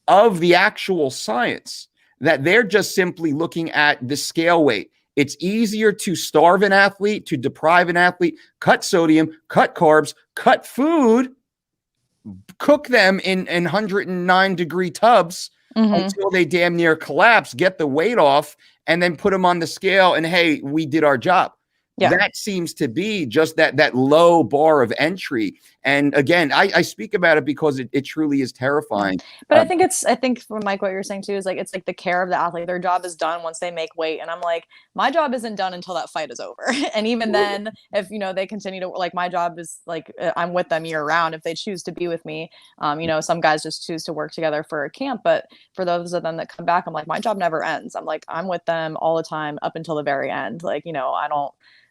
of the actual science that they're just simply looking at the scale weight. It's easier to starve an athlete, to deprive an athlete, cut sodium, cut carbs, cut food, cook them in 109-degree tubs until they damn near collapse, get the weight off, and then put them on the scale, and hey, we did our job. That seems to be just that low bar of entry. And again, I speak about it because it truly is terrifying. But I think from Mike, what you're saying too, is like, it's like the care of the athlete. Their job is done once they make weight. And I'm like, my job isn't done until that fight is over. And even then, if, they continue to, like, my job is like, I'm with them year round if they choose to be with me. Some guys just choose to work together for a camp, but for those of them that come back, I'm like, my job never ends. I'm like, I'm with them all the time up until the very end. Like,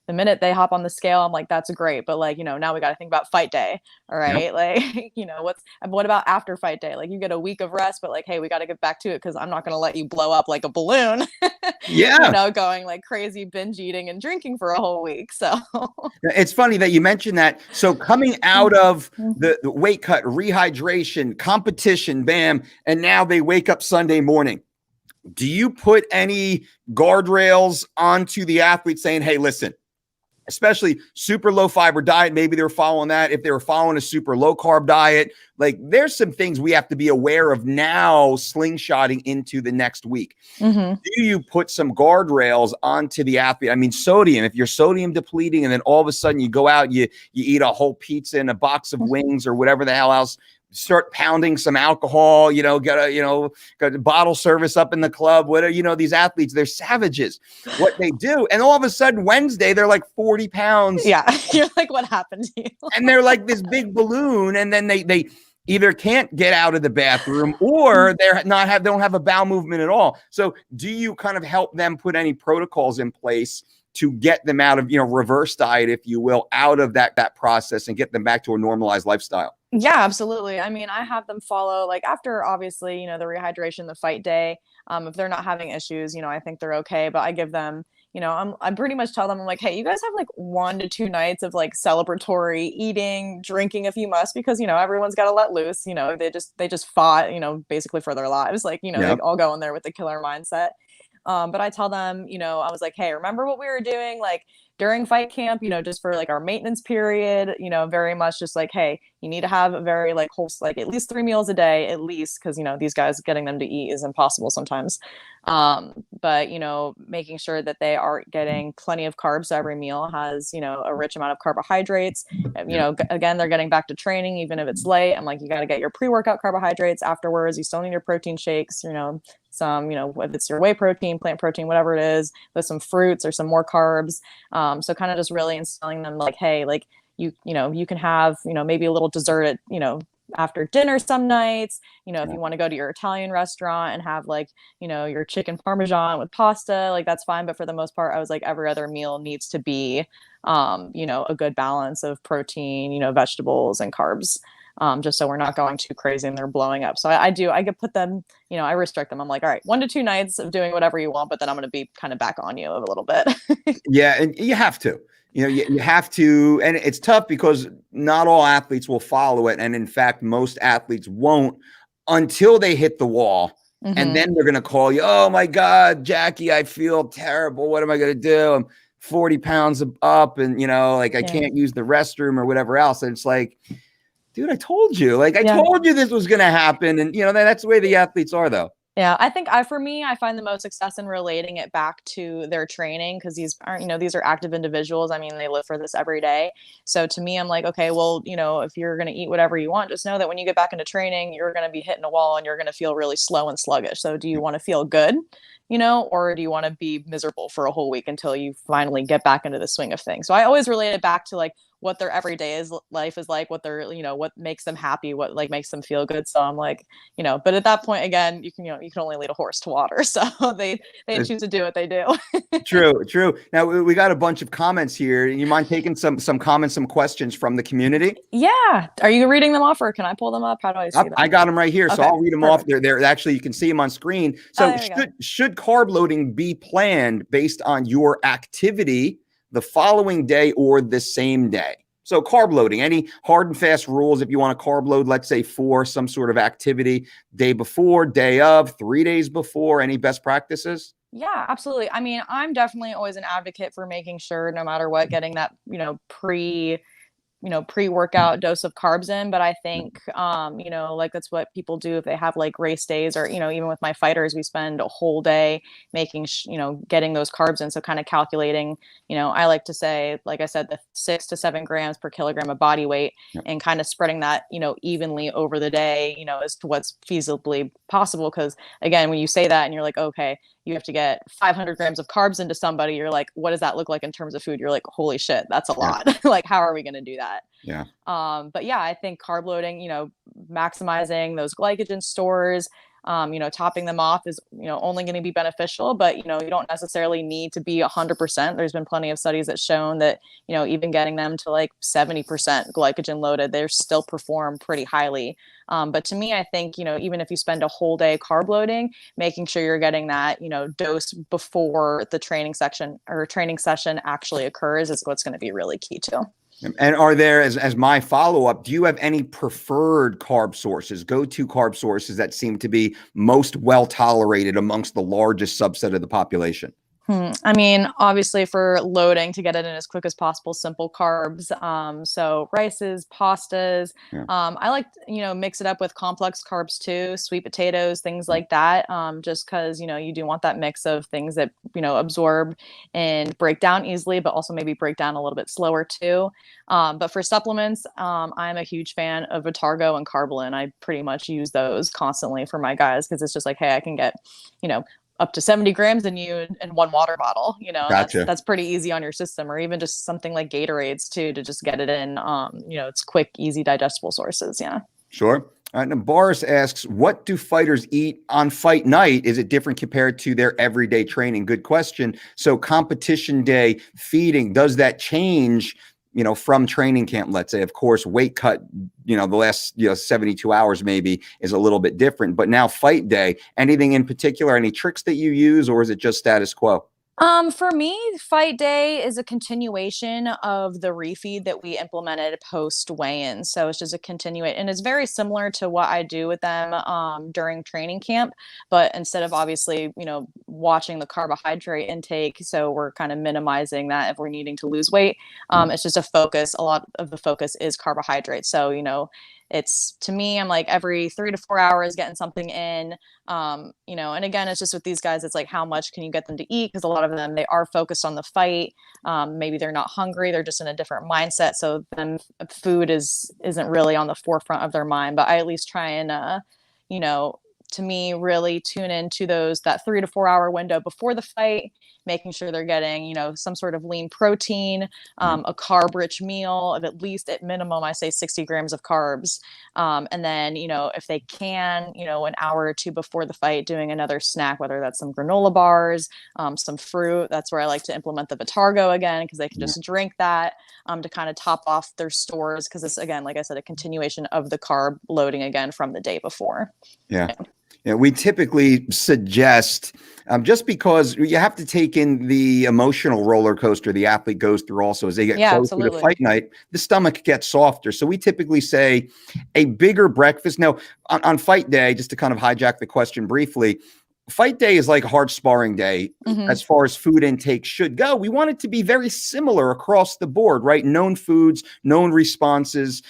the minute they hop on the scale, I'm like, that's great. But like, now we got to think about fight day. All right. Yep. Like, what about after fight day? Like, you get a week of rest, but like, hey, we got to get back to it, because I'm not going to let you blow up like a balloon. Going like crazy, binge eating and drinking for a whole week. So it's funny that you mentioned that. So coming out of the weight cut, rehydration, competition, bam, and now they wake up Sunday morning. Do you put any guardrails onto the athlete saying, hey, listen, especially super low fiber diet, maybe they were following that. If they were following a super low carb diet, like, there's some things we have to be aware of now slingshotting into the next week. Do you put some guardrails onto the athlete? I mean, sodium, if you're sodium depleting and then all of a sudden you go out, you eat a whole pizza and a box of wings or whatever the hell else, start pounding some alcohol, got a bottle service up in the club, whatever, these athletes, they're savages, what they do. And all of a sudden Wednesday, they're like 40 pounds. Yeah. You're like, what happened to you? And they're like this big balloon. And then they either can't get out of the bathroom, or they don't have a bowel movement at all. So do you kind of help them put any protocols in place to get them out of, reverse diet, if you will, out of that process and get them back to a normalized lifestyle? Yeah, absolutely. I mean, I have them follow, like, after obviously, the rehydration, the fight day, if they're not having issues, I think they're okay, but I give them, I pretty much tell them, I'm like, hey, you guys have like 1 to 2 nights of like celebratory eating, drinking if you must, because, everyone's got to let loose, they just fought, basically for their lives. Like, they all go in there with the killer mindset. But I tell them, I was like, hey, remember what we were doing? Like, during fight camp, just for like our maintenance period, very much just like, hey, you need to have a very like whole, like at least 3 meals a day, at least, because these guys, getting them to eat is impossible sometimes. But making sure that they are getting plenty of carbs. So every meal has a rich amount of carbohydrates. Again, they're getting back to training, even if it's late. I'm like, you got to get your pre-workout carbohydrates afterwards. You still need your protein shakes, some, if it's your whey protein, plant protein, whatever it is, with some fruits or some more carbs. So kind of just really instilling them like, hey, like you can have, maybe a little dessert at, after dinner some nights, if you want to go to your Italian restaurant and have like, your chicken parmesan with pasta, like that's fine. But for the most part, I was like, every other meal needs to be, a good balance of protein, vegetables and carbs. Just so we're not going too crazy and they're blowing up. So I could put them, I restrict them. I'm like, all right, 1 to 2 nights of doing whatever you want, but then I'm going to be kind of back on you a little bit. Yeah. And you have to, you have to, and it's tough because not all athletes will follow it. And in fact, most athletes won't until they hit the wall. Mm-hmm. And then they're going to call you, oh my God, Jackie, I feel terrible. What am I going to do? I'm 40 pounds up and, like I can't use the restroom or whatever else. And it's like, dude, I told you, like, I told you this was going to happen. And, that's the way the athletes are, though. Yeah, I think for me, I find the most success in relating it back to their training, because these are active individuals. I mean, they live for this every day. So to me, I'm like, okay, well, if you're going to eat whatever you want, just know that when you get back into training, you're going to be hitting a wall and you're going to feel really slow and sluggish. So do you want to feel good, or do you want to be miserable for a whole week until you finally get back into the swing of things? So I always relate it back to like what their everyday life is like, what their, what makes them happy, what like makes them feel good. So I'm like, but at that point, again, you can only lead a horse to water. So they choose to do what they do. True. Now we got a bunch of comments here. You mind taking some comments, some questions from the community? Yeah. Are you reading them off or can I pull them up? How do I see them? I got them right here. Okay, so I'll read them off. They're actually, you can see them on screen. So should carb loading be planned based on your activity the following day or the same day? So carb loading, any hard and fast rules if you want to carb load, let's say for some sort of activity, day before, day of, 3 days before, any best practices? Yeah, absolutely. I mean, I'm definitely always an advocate for making sure, no matter what, getting that, pre-workout dose of carbs in. But I think, like that's what people do if they have like race days or, even with my fighters, we spend a whole day making, getting those carbs in. So kind of calculating, I like to say, like I said, the 6 to 7 grams per kilogram of body weight and kind of spreading that, evenly over the day, as to what's feasibly possible. Cause again, when you say that and you're like, okay, you have to get 500 grams of carbs into somebody, you're like, what does that look like in terms of food? You're like, holy shit, that's a lot. Like, how are we going to do that? Yeah. But yeah, I think carb loading, maximizing those glycogen stores, topping them off is, only going to be beneficial, but, you don't necessarily need to be 100%. There's been plenty of studies that shown that, even getting them to like 70% glycogen loaded, they still perform pretty highly. But to me, I think, even if you spend a whole day carb loading, making sure you're getting that, dose before the training session actually occurs is what's going to be really key too. And are there, as my follow-up, do you have any preferred carb sources, go-to carb sources that seem to be most well-tolerated amongst the largest subset of the population? I mean, obviously for loading, to get it in as quick as possible, simple carbs. So rices, pastas. Yeah. I like, mix it up with complex carbs too, sweet potatoes, things like that. Just because, you do want that mix of things that, absorb and break down easily, but also maybe break down a little bit slower too. But for supplements, I'm a huge fan of Vitargo and Carbolin. I pretty much use those constantly for my guys because it's just like, hey, I can get, up to 70 grams in you in one water bottle, Gotcha. That's pretty easy on your system, or even just something like Gatorades too, to just get it in, it's quick, easy, digestible sources. Yeah. Sure. All right. Now Boris asks, what do fighters eat on fight night? Is it different compared to their everyday training? Good question. So competition day feeding, does that change, from training camp, let's say? Of course, weight cut, the last 72 hours maybe is a little bit different, but now fight day, anything in particular, any tricks that you use, or is it just status quo? For me, fight day is a continuation of the refeed that we implemented post weigh-in. So it's just a continuate, and it's very similar to what I do with them during training camp. But instead of obviously, watching the carbohydrate intake, so we're kind of minimizing that if we're needing to lose weight. It's just a focus. A lot of the focus is carbohydrates. So, it's to me, I'm like every 3 to 4 hours getting something in. And again, it's just with these guys, it's like how much can you get them to eat? Because a lot of them, they are focused on the fight. Maybe they're not hungry, they're just in a different mindset. So then food isn't really on the forefront of their mind. But I at least try and you know, to me, really tune into that 3 to 4 hour window before the fight, making sure they're getting, some sort of lean protein, a carb rich meal of at least at minimum, I say 60 grams of carbs. And then, if they can, an hour or two before the fight, doing another snack, whether that's some granola bars, some fruit. That's where I like to implement the Vitargo again, because they can just drink that to kind of top off their stores. Because it's, again, like I said, a continuation of the carb loading again from the day before. Yeah. Yeah, we typically suggest, just because you have to take in the emotional roller coaster the athlete goes through also as they get closer to fight night, the stomach gets softer. So we typically say a bigger breakfast. Now, on fight day, just to kind of hijack the question briefly, fight day is like hard sparring day as far as food intake should go. We want it to be very similar across the board, right? Known foods, known responses,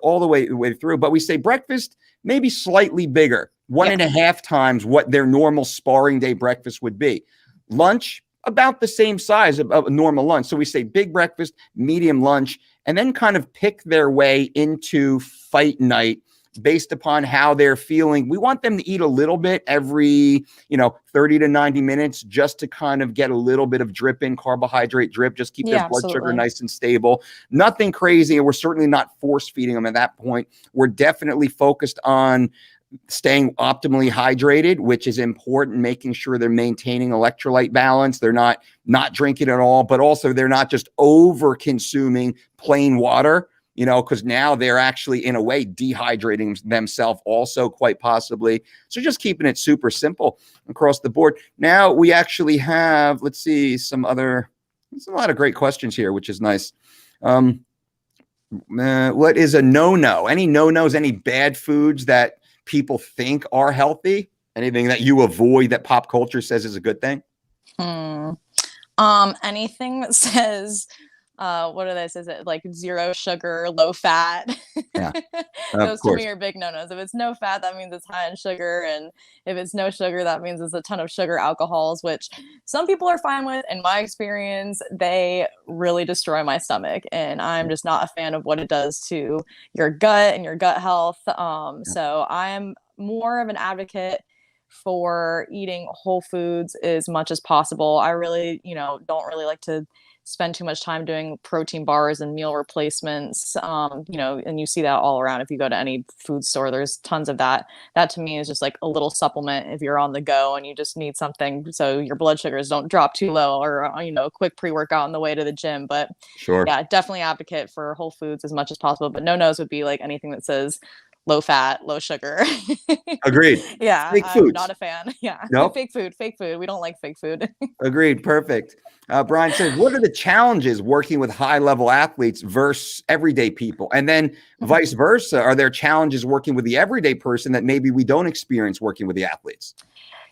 all the way through. But we say breakfast, maybe slightly bigger. 1.5 times what their normal sparring day breakfast would be. Lunch, about the same size of a normal lunch. So we say big breakfast, medium lunch, and then kind of pick their way into fight night based upon how they're feeling. We want them to eat a little bit every, 30 to 90 minutes just to kind of get a little bit of drip in, carbohydrate drip, just keep their blood sugar nice and stable. Nothing crazy. And we're certainly not force feeding them at that point. We're definitely focused on staying optimally hydrated, which is important, making sure they're maintaining electrolyte balance. They're not drinking at all, but also they're not just over consuming plain water, because now they're actually in a way dehydrating themselves also, quite possibly. So just keeping it super simple across the board. Now we actually have, let's see, there's a lot of great questions here, which is nice. What is a no-no? Any no-nos, any bad foods that people think are healthy? Anything that you avoid that pop culture says is a good thing? Anything that says, what do they say? Is it like 0 sugar, low fat? Yeah. Those to me are big no-nos. If it's no fat, that means it's high in sugar. And if it's no sugar, that means it's a ton of sugar alcohols, which some people are fine with. In my experience, they really destroy my stomach. And I'm just not a fan of what it does to your gut and your gut health. So I'm more of an advocate for eating whole foods as much as possible. I really, don't really like to spend too much time doing protein bars and meal replacements. And you see that all around. If you go to any food store, there's tons of that. That to me is just like a little supplement if you're on the go and you just need something so your blood sugars don't drop too low, or, a quick pre-workout on the way to the gym. But yeah, definitely advocate for whole foods as much as possible. But no-nos would be like anything that says low fat, low sugar. Agreed. Yeah. Fake I'm foods. not a fan. Yeah. Nope. Fake food. We don't like fake food. Agreed. Perfect. Brian says, what are the challenges working with high level athletes versus everyday people? And then vice versa, are there challenges working with the everyday person that maybe we don't experience working with the athletes?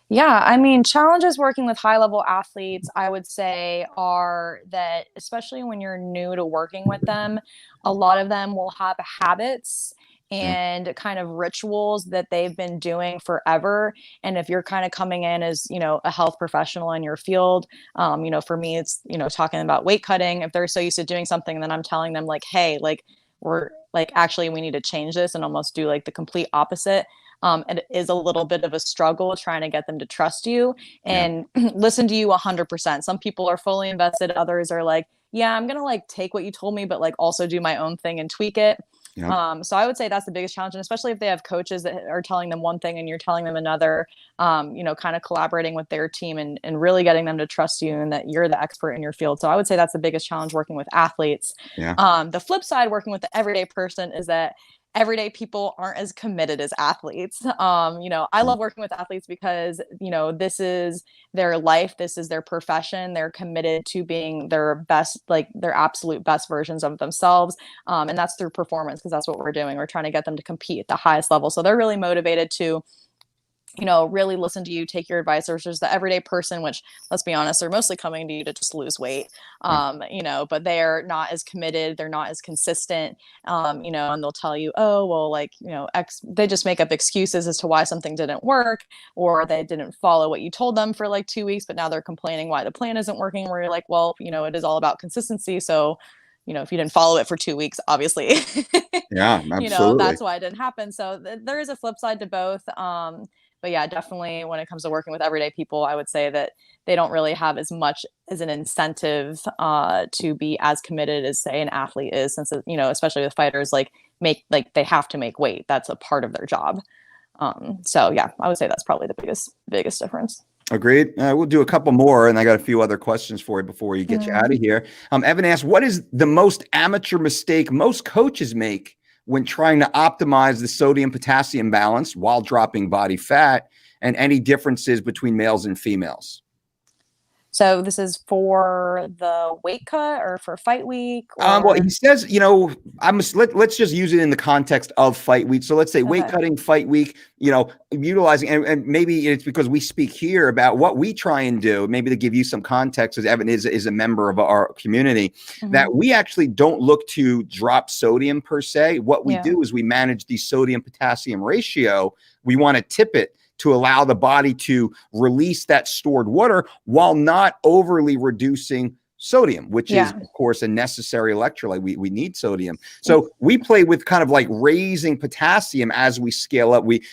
Yeah, I mean, challenges working with high level athletes, I would say, are that especially when you're new to working with them, a lot of them will have habits and kind of rituals that they've been doing forever. And if you're kind of coming in as, a health professional in your field, for me, it's, talking about weight cutting. If they're so used to doing something, then I'm telling them like, hey, like we're like, actually, we need to change this and almost do like the complete opposite. It is a little bit of a struggle trying to get them to trust you and listen to you 100%. Some people are fully invested. Others are like, yeah, I'm going to like take what you told me, but like also do my own thing and tweak it. So I would say that's the biggest challenge. And especially if they have coaches that are telling them one thing and you're telling them another, kind of collaborating with their team and really getting them to trust you and that you're the expert in your field. So I would say that's the biggest challenge working with athletes. The flip side, working with the everyday person, is that everyday people aren't as committed as athletes. I love working with athletes because, this is their life, this is their profession. They're committed to being their best, like their absolute best versions of themselves. And that's through performance, because that's what we're doing. We're trying to get them to compete at the highest level. So they're really motivated to really listen to you, take your advice, versus the everyday person, which, let's be honest, they're mostly coming to you to just lose weight. But they're not as committed, they're not as consistent, and they'll tell you, oh, well, like, they just make up excuses as to why something didn't work, or they didn't follow what you told them for like 2 weeks, but now they're complaining why the plan isn't working, where you're like, well, it is all about consistency. So, if you didn't follow it for 2 weeks, obviously, Yeah, absolutely. that's why it didn't happen. So there is a flip side to both. But yeah, definitely when it comes to working with everyday people, I would say that they don't really have as much as an incentive to be as committed as, say, an athlete is, since, especially with fighters, they have to make weight. That's a part of their job. So yeah, I would say that's probably the biggest difference. Agreed. We'll do a couple more, and I got a few other questions for you before you get you out of here. Evan asked, what is the most amateur mistake most coaches make when trying to optimize the sodium-potassium balance while dropping body fat, and any differences between males and females? So this is for the weight cut or for fight week? Well, he says, let's just use it in the context of fight week. So let's say weight cutting, fight week, utilizing, and maybe it's because we speak here about what we try and do, maybe to give you some context, as Evan is a member of our community, that we actually don't look to drop sodium per se. What we do is we manage the sodium potassium ratio. We want to tip it to allow the body to release that stored water while not overly reducing sodium, which is, of course, a necessary electrolyte. We need sodium. So we play with kind of like raising potassium as we scale up. We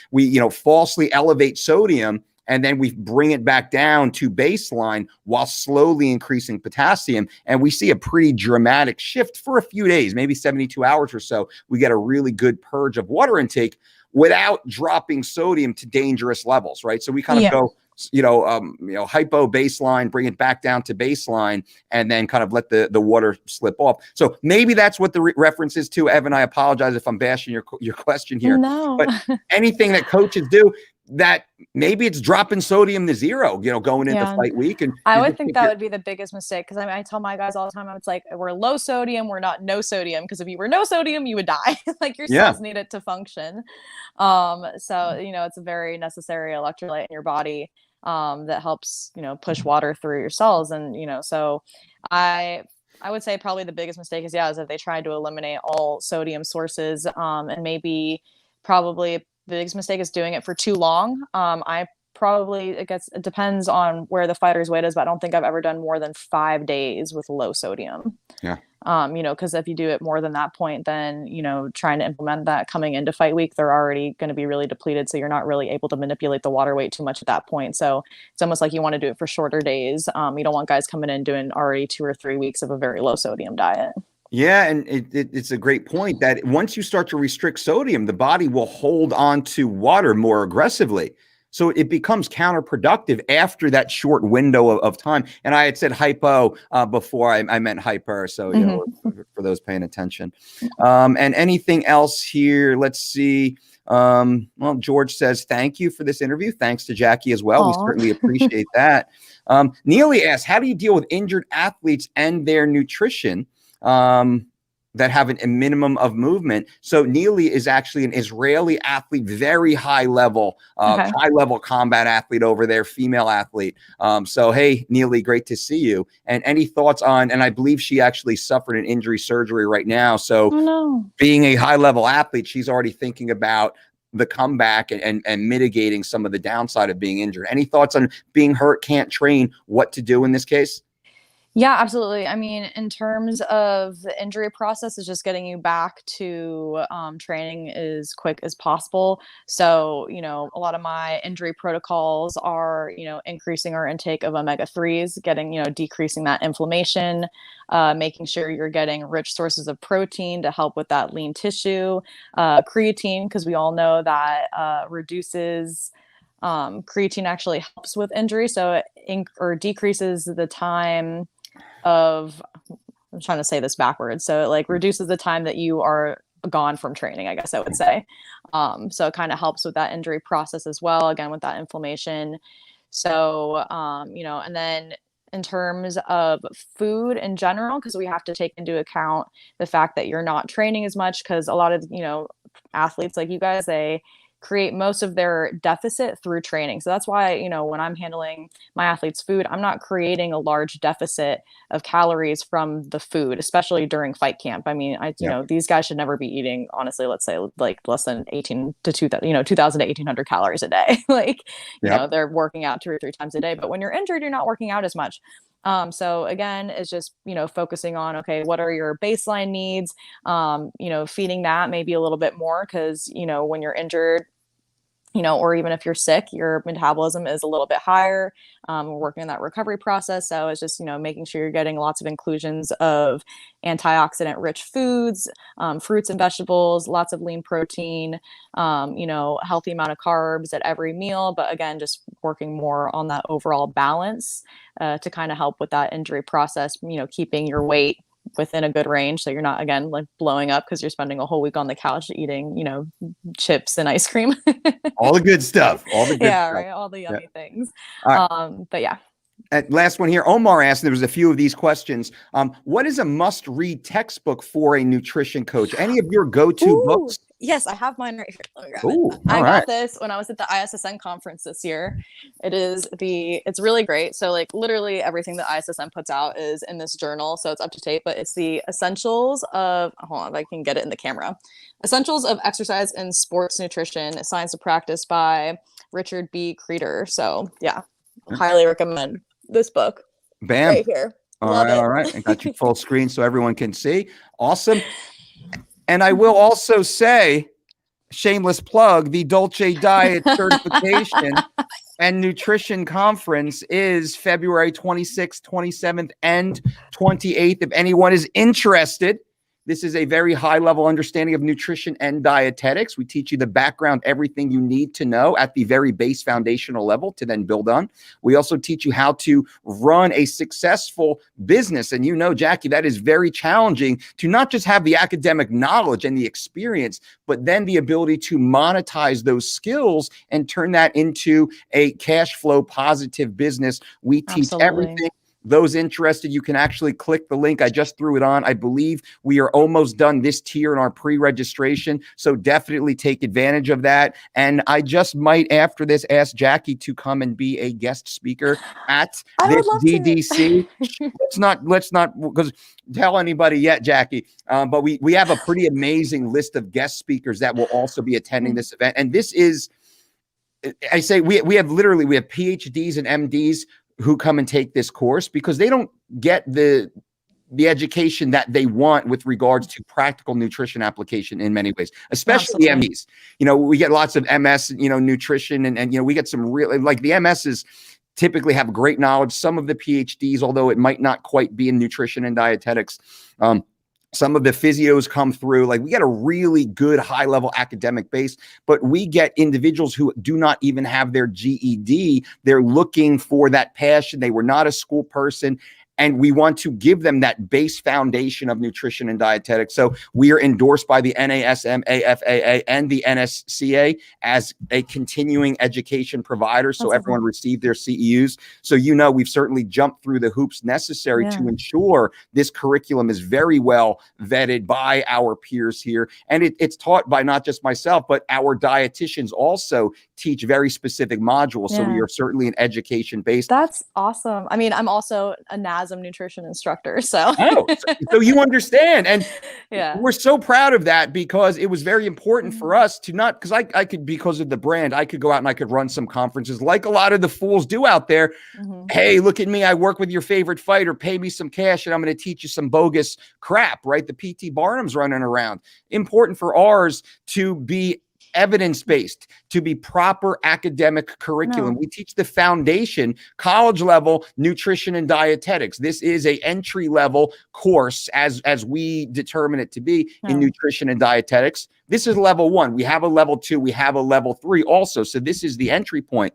falsely elevate sodium, and then we bring it back down to baseline while slowly increasing potassium. And we see a pretty dramatic shift for a few days, maybe 72 hours or so. We get a really good purge of water intake without dropping sodium to dangerous levels, right? So we kind of go, hypo baseline, bring it back down to baseline, and then kind of let the water slip off. So maybe that's what the reference is to. Evan, I apologize if I'm bashing your question here. No. But anything that coaches do, that maybe it's dropping sodium to zero, going into fight week. And I would think that would be the biggest mistake, because I tell my guys all the time, it's like, we're low sodium, we're not no sodium, because if you were no sodium, you would die. Like, your cells need it to function. So it's a very necessary electrolyte in your body that helps push water through your cells. And so I would say probably the biggest mistake is if they tried to eliminate all sodium sources, and maybe probably the biggest mistake is doing it for too long. It depends on where the fighter's weight is, but I don't think I've ever done more than 5 days with low sodium. Because if you do it more than that point, then, trying to implement that coming into fight week, they're already going to be really depleted. So you're not really able to manipulate the water weight too much at that point. So it's almost like you want to do it for shorter days. You don't want guys coming in doing already 2 or 3 weeks of a very low sodium diet. Yeah, and it's a great point that once you start to restrict sodium, the body will hold on to water more aggressively. So it becomes counterproductive after that short window of time. And I had said hypo before I meant hyper. So, for those paying attention. And anything else here? Let's see. Well, George says, thank you for this interview. Thanks to Jackie as well. We certainly appreciate that. Neely asks, how do you deal with injured athletes and their nutrition that have a minimum of movement? So Neely is actually an Israeli athlete, very high level combat athlete over there, female athlete. So, hey, Neely, great to see you. And any thoughts on, and I believe she actually suffered an injury surgery right now. So being a high level athlete, she's already thinking about the comeback and mitigating some of the downside of being injured. Any thoughts on being hurt, can't train, what to do in this case? Yeah, absolutely. I mean, in terms of the injury process, is just getting you back to training as quick as possible. So, a lot of my injury protocols are, increasing our intake of omega-3s, getting, decreasing that inflammation, making sure you're getting rich sources of protein to help with that lean tissue, creatine, because we all know that reduces creatine actually helps with injury. So it decreases the time of, I'm trying to say this backwards. So it reduces the time that you are gone from training, I guess I would say. So it kind of helps with that injury process as well, again, with that inflammation. So, and then in terms of food in general, because we have to take into account the fact that you're not training as much, because a lot of, athletes like you guys, they create most of their deficit through training. So that's why, when I'm handling my athletes' food, I'm not creating a large deficit of calories from the food, especially during fight camp. I mean, these guys should never be eating, honestly, let's say like less than 18 to 2000, 2000 to 1800 calories a day. They're working out 2 or 3 times a day, but when you're injured, you're not working out as much. So again, it's just, focusing on, okay, what are your baseline needs? Feeding that maybe a little bit more, because, when you're injured, or even if you're sick, your metabolism is a little bit higher. We're working on that recovery process. So it's just, making sure you're getting lots of inclusions of antioxidant rich foods, fruits and vegetables, lots of lean protein, healthy amount of carbs at every meal. But again, just working more on that overall balance to kind of help with that injury process, keeping your weight within a good range, so you're not, again, like blowing up because you're spending a whole week on the couch eating chips and ice cream. All the good stuff, all the good stuff. Right, all the yummy things. Right. But yeah. And last one here, Omar asked, and there was a few of these questions. What is a must-read textbook for a nutrition coach? Any of your go-to books? Yes, I have mine right here. Let me grab it. I got this when I was at the ISSN conference this year. It's really great. So like literally everything that ISSN puts out is in this journal. So it's up to date, but it's the essentials of, hold on, if I can get it in the camera. Essentials of Exercise and Sports Nutrition, Science of Practice by Richard B. Creeder. So yeah, highly recommend this book. Bam. Right here. All right. I got you full screen so everyone can see. Awesome. And I will also say, shameless plug, the Dolce Diet certification and nutrition conference is February 26th, 27th, and 28th. If anyone is interested, this is a very high-level understanding of nutrition and dietetics. We teach you the background, everything you need to know at the very base foundational level to then build on. We also teach you how to run a successful business. And Jackie, that is very challenging to not just have the academic knowledge and the experience, but then the ability to monetize those skills and turn that into a cash flow positive business. We teach everything. Those interested, you can actually click the link. I just threw it on. I believe we are almost done this tier in our pre-registration. So definitely take advantage of that. And I just might, after this, ask Jackie to come and be a guest speaker at this DDC. Let's not because tell anybody yet, Jackie. But we have a pretty amazing list of guest speakers that will also be attending this event. And this is, I say we have PhDs and MDs who come and take this course because they don't get the education that they want with regards to practical nutrition application in many ways, especially the MDs. We get lots of MS, nutrition, and we get some really, like the MSs typically have great knowledge. Some of the PhDs, although it might not quite be in nutrition and dietetics, some of the physios come through. Like we get a really good high-level academic base, but we get individuals who do not even have their GED. They're looking for that passion. They were not a school person. And we want to give them that base foundation of nutrition and dietetics. So we are endorsed by the NASM, AFAA, and the NSCA as a continuing education provider. So everyone received their CEUs. So we've certainly jumped through the hoops necessary to ensure this curriculum is very well vetted by our peers here. And it's taught by not just myself, but our dietitians also teach very specific modules. So we are certainly an education based. That's awesome. I mean, I'm also a NASM nutrition instructor. So so you understand. And we're so proud of that because it was very important for us to not, because I could, because of the brand, I could go out and I could run some conferences like a lot of the fools do out there. Hey, look at me. I work with your favorite fighter. Pay me some cash and I'm going to teach you some bogus crap, right? The PT Barnum's running around. Important for ours to be evidence-based, to be proper academic curriculum. We teach the foundation, college level nutrition and dietetics. This is a entry level course as we determine it to be in nutrition and dietetics. This is level 1. We have a level 2. We have a level 3 also. So this is the entry point.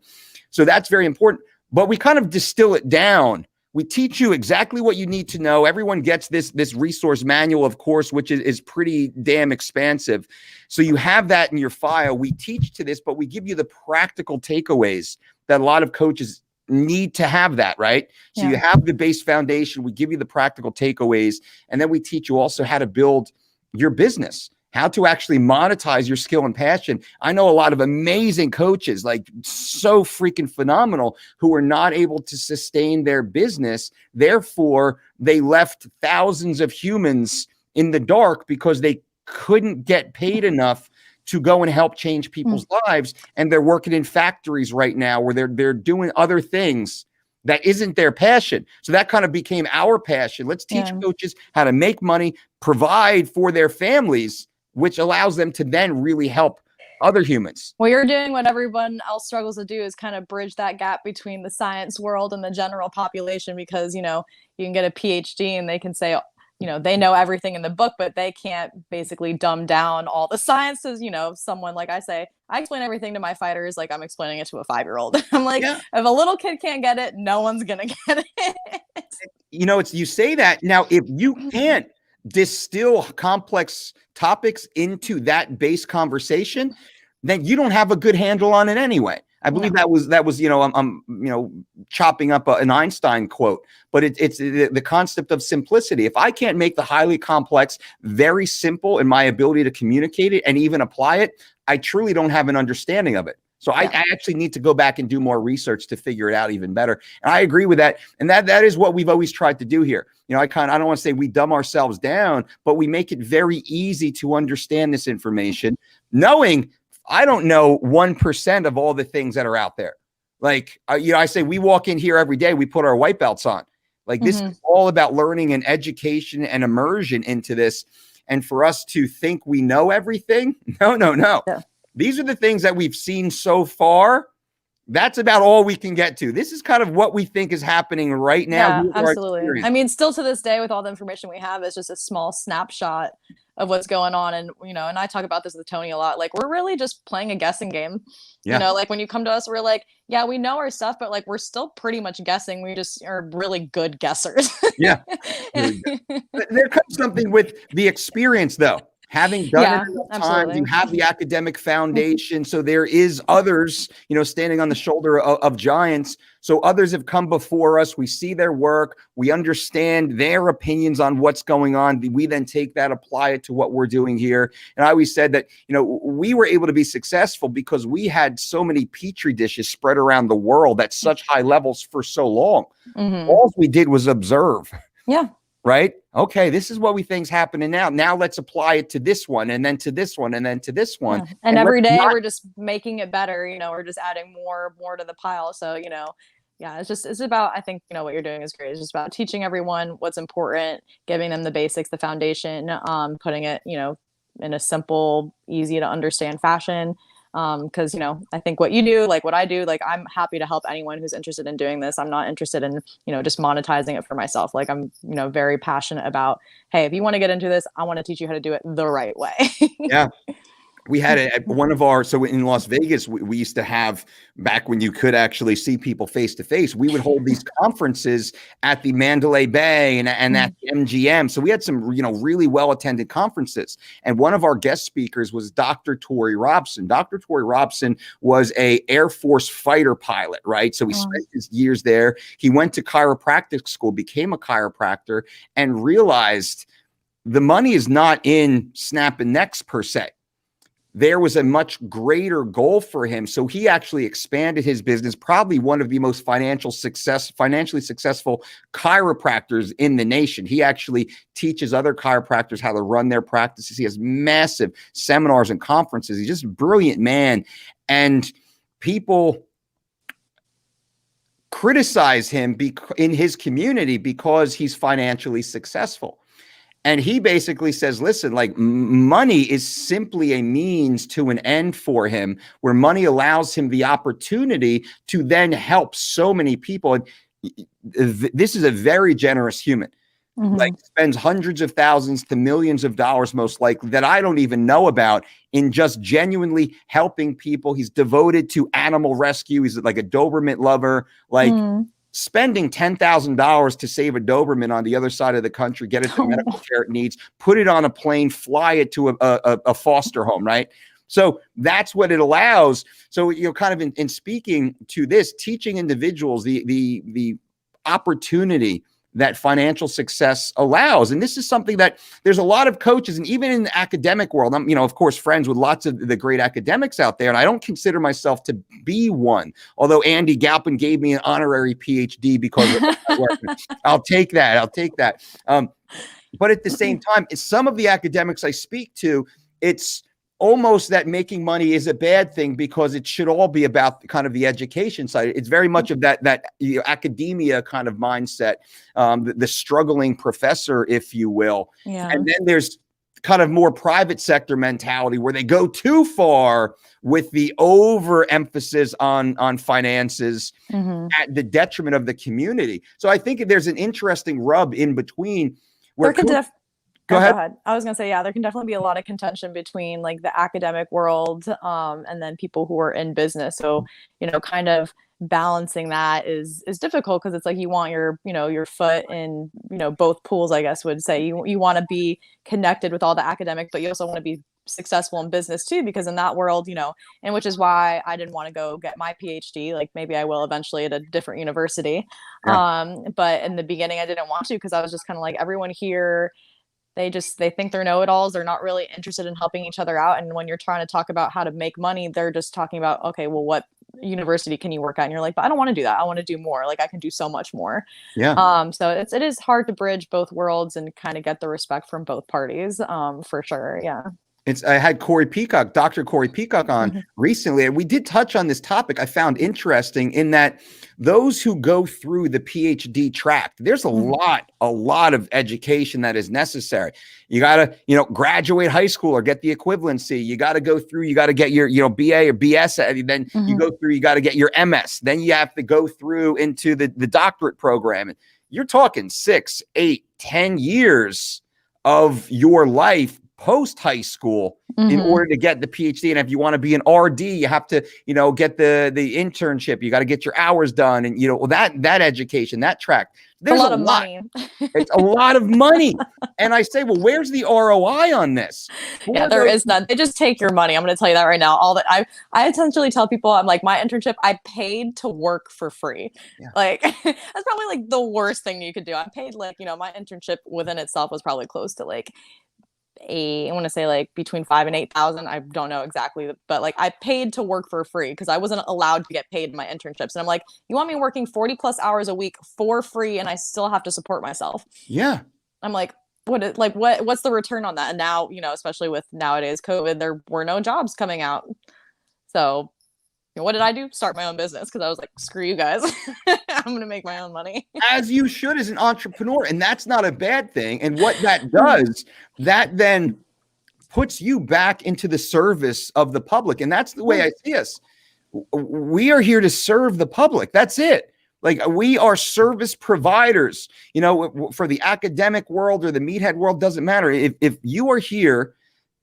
So that's very important. But we kind of distill it down We teach you exactly what you need to know. Everyone gets this resource manual, of course, which is pretty damn expansive. So you have that in your file. We teach to this, but we give you the practical takeaways that a lot of coaches need to have that, right? So you have the base foundation. We give you the practical takeaways, and then we teach you also how to build your business, how to actually monetize your skill and passion. I know a lot of amazing coaches, like so freaking phenomenal, who are not able to sustain their business. Therefore, they left thousands of humans in the dark because they couldn't get paid enough to go and help change people's lives. And they're working in factories right now where they're doing other things that isn't their passion. So that kind of became our passion. Let's teach coaches how to make money, provide for their families, which allows them to then really help other humans. Well, you're doing what everyone else struggles to do, is kind of bridge that gap between the science world and the general population, because, you know, you can get a PhD and they can say, you know, they know everything in the book, but they can't basically dumb down all the sciences. You know, someone like I explain everything to my fighters like I'm explaining it to a 5-year-old. I'm like, if a little kid can't get it, no one's going to get it. You know, you say that. Now, if you can't distill complex topics into that base conversation, then you don't have a good handle on it anyway. I believe that was, you know, I'm you know, chopping up an Einstein quote, but it's the concept of simplicity. If I can't make the highly complex very simple in my ability to communicate it and even apply it, I truly don't have an understanding of it. So I actually need to go back and do more research to figure it out even better. And I agree with that. And that is what we've always tried to do here. You know, I don't want to say we dumb ourselves down, but we make it very easy to understand this information, knowing I don't know 1% of all the things that are out there. Like, you know, I say we walk in here every day, we put our white belts on. Like, this is all about learning and education and immersion into this. And for us to think we know everything, no. Yeah. These are the things that we've seen so far. That's about all we can get to. This is kind of what we think is happening right now. Yeah, absolutely. I mean, still to this day, with all the information we have, it's just a small snapshot of what's going on. And, you know, and I talk about this with Tony a lot. Like, we're really just playing a guessing game. You know, like when you come to us, we're like, yeah, we know our stuff, but like, we're still pretty much guessing. We just are really good guessers. Yeah. Really good. There comes something with the experience, though. Having done it enough times, you have the academic foundation. So there is others, you know, standing on the shoulder of giants. So others have come before us. We see their work. We understand their opinions on what's going on. We then take that, apply it to what we're doing here. And I always said that, you know, we were able to be successful because we had so many petri dishes spread around the world at such high levels for so long. All we did was observe. Yeah. Right? Okay, this is what we think's happening now. Now let's apply it to this one, and then to this one, and then to this one. Yeah. And every day we're just making it better. You know, we're just adding more to the pile. So, you know, yeah, it's about, I think, you know, what you're doing is great. It's just about teaching everyone what's important, giving them the basics, the foundation, putting it, you know, in a simple, easy to understand fashion. Because, you know, I think what you do, like what I do, like I'm happy to help anyone who's interested in doing this. I'm not interested in, you know, just monetizing it for myself. Like I'm, you know, very passionate about, hey, if you want to get into this, I want to teach you how to do it the right way. Yeah. We had it at one of our, so in Las Vegas, we used to have, back when you could actually see people face to face, we would hold these conferences at the Mandalay Bay and at the MGM. So we had some, you know, really well-attended conferences. And one of our guest speakers was Dr. Tori Robson. Dr. Tori Robson was a Air Force fighter pilot, right? So he spent his years there. He went to chiropractic school, became a chiropractor, and realized the money is not in snapping necks per se. There was a much greater goal for him. So he actually expanded his business, probably one of the most financially successful chiropractors in the nation. He actually teaches other chiropractors how to run their practices. He has massive seminars and conferences. He's just a brilliant man. And people criticize him in his community because he's financially successful. And he basically says, listen, like money is simply a means to an end for him, where money allows him the opportunity to then help so many people. And this is a very generous human, like spends hundreds of thousands to millions of dollars, most likely, that I don't even know about, in just genuinely helping people. He's devoted to animal rescue. He's like a Doberman lover, like spending $10,000 to save a Doberman on the other side of the country, get it the medical care it needs, put it on a plane, fly it to a foster home, right? So that's what it allows. So, kind of in speaking to this, teaching individuals the opportunity that financial success allows. And this is something that there's a lot of coaches, and even in the academic world, I'm, of course, friends with lots of the great academics out there. And I don't consider myself to be one, although Andy Galpin gave me an honorary PhD because of my work. I'll take that. But at the same time, some of the academics I speak to, it's almost that making money is a bad thing because it should all be about kind of the education side. It's very much of that academia kind of mindset, the struggling professor, if you will. Yeah. And then there's kind of more private sector mentality where they go too far with the overemphasis on finances at the detriment of the community. So I think there's an interesting rub in between where Go ahead. I was going to say, yeah, there can definitely be a lot of contention between like the academic world and then people who are in business. So, kind of balancing that is difficult because it's like you want your foot in, both pools, I guess would say. You want to be connected with all the academic, but you also want to be successful in business too, because in that world, and which is why I didn't want to go get my PhD. Like maybe I will eventually at a different university. Yeah. But in the beginning, I didn't want to because I was just kind of like everyone here. They think they're know-it-alls. They're not really interested in helping each other out. And when you're trying to talk about how to make money, they're just talking about, okay, well, what university can you work at? And you're like, but I don't want to do that. I want to do more. Like I can do so much more. Yeah. So it is hard to bridge both worlds and kind of get the respect from both parties, for sure. Yeah. I had Dr. Corey Peacock on recently, and we did touch on this topic. I found interesting in that those who go through the PhD track, there's a lot of education that is necessary. You got to, graduate high school or get the equivalency. You got to go through, you got to get your, BA or BS. Then you go through, you got to get your MS. Then you have to go through into the doctorate program. And you're talking 6, 8, 10 years of your life post high school in order to get the PhD. And if you want to be an RD, you have to, get the internship. You got to get your hours done. And, that education, that track, there's a lot of money. It's a lot of money. And I say, well, where's the ROI on this? Yeah, there is none. They just take your money. I'm going to tell you that right now. I essentially tell people, I'm like, my internship, I paid to work for free. Yeah. Like that's probably like the worst thing you could do. I paid like, my internship within itself was probably close to like I want to say like between 5,000 and 8,000. I don't know exactly, but like I paid to work for free because I wasn't allowed to get paid in my internships. And I'm like, you want me working 40 plus hours a week for free and I still have to support myself? Yeah. I'm like, what's the return on that? And now, especially with nowadays COVID, there were no jobs coming out. So what did I do? Start my own business because I was like, screw you guys. I'm going to make my own money. As you should as an entrepreneur. And that's not a bad thing. And what that does, that then puts you back into the service of the public. And that's the way I see us. We are here to serve the public. That's it. Like we are service providers, for the academic world or the meathead world, doesn't matter. If you are here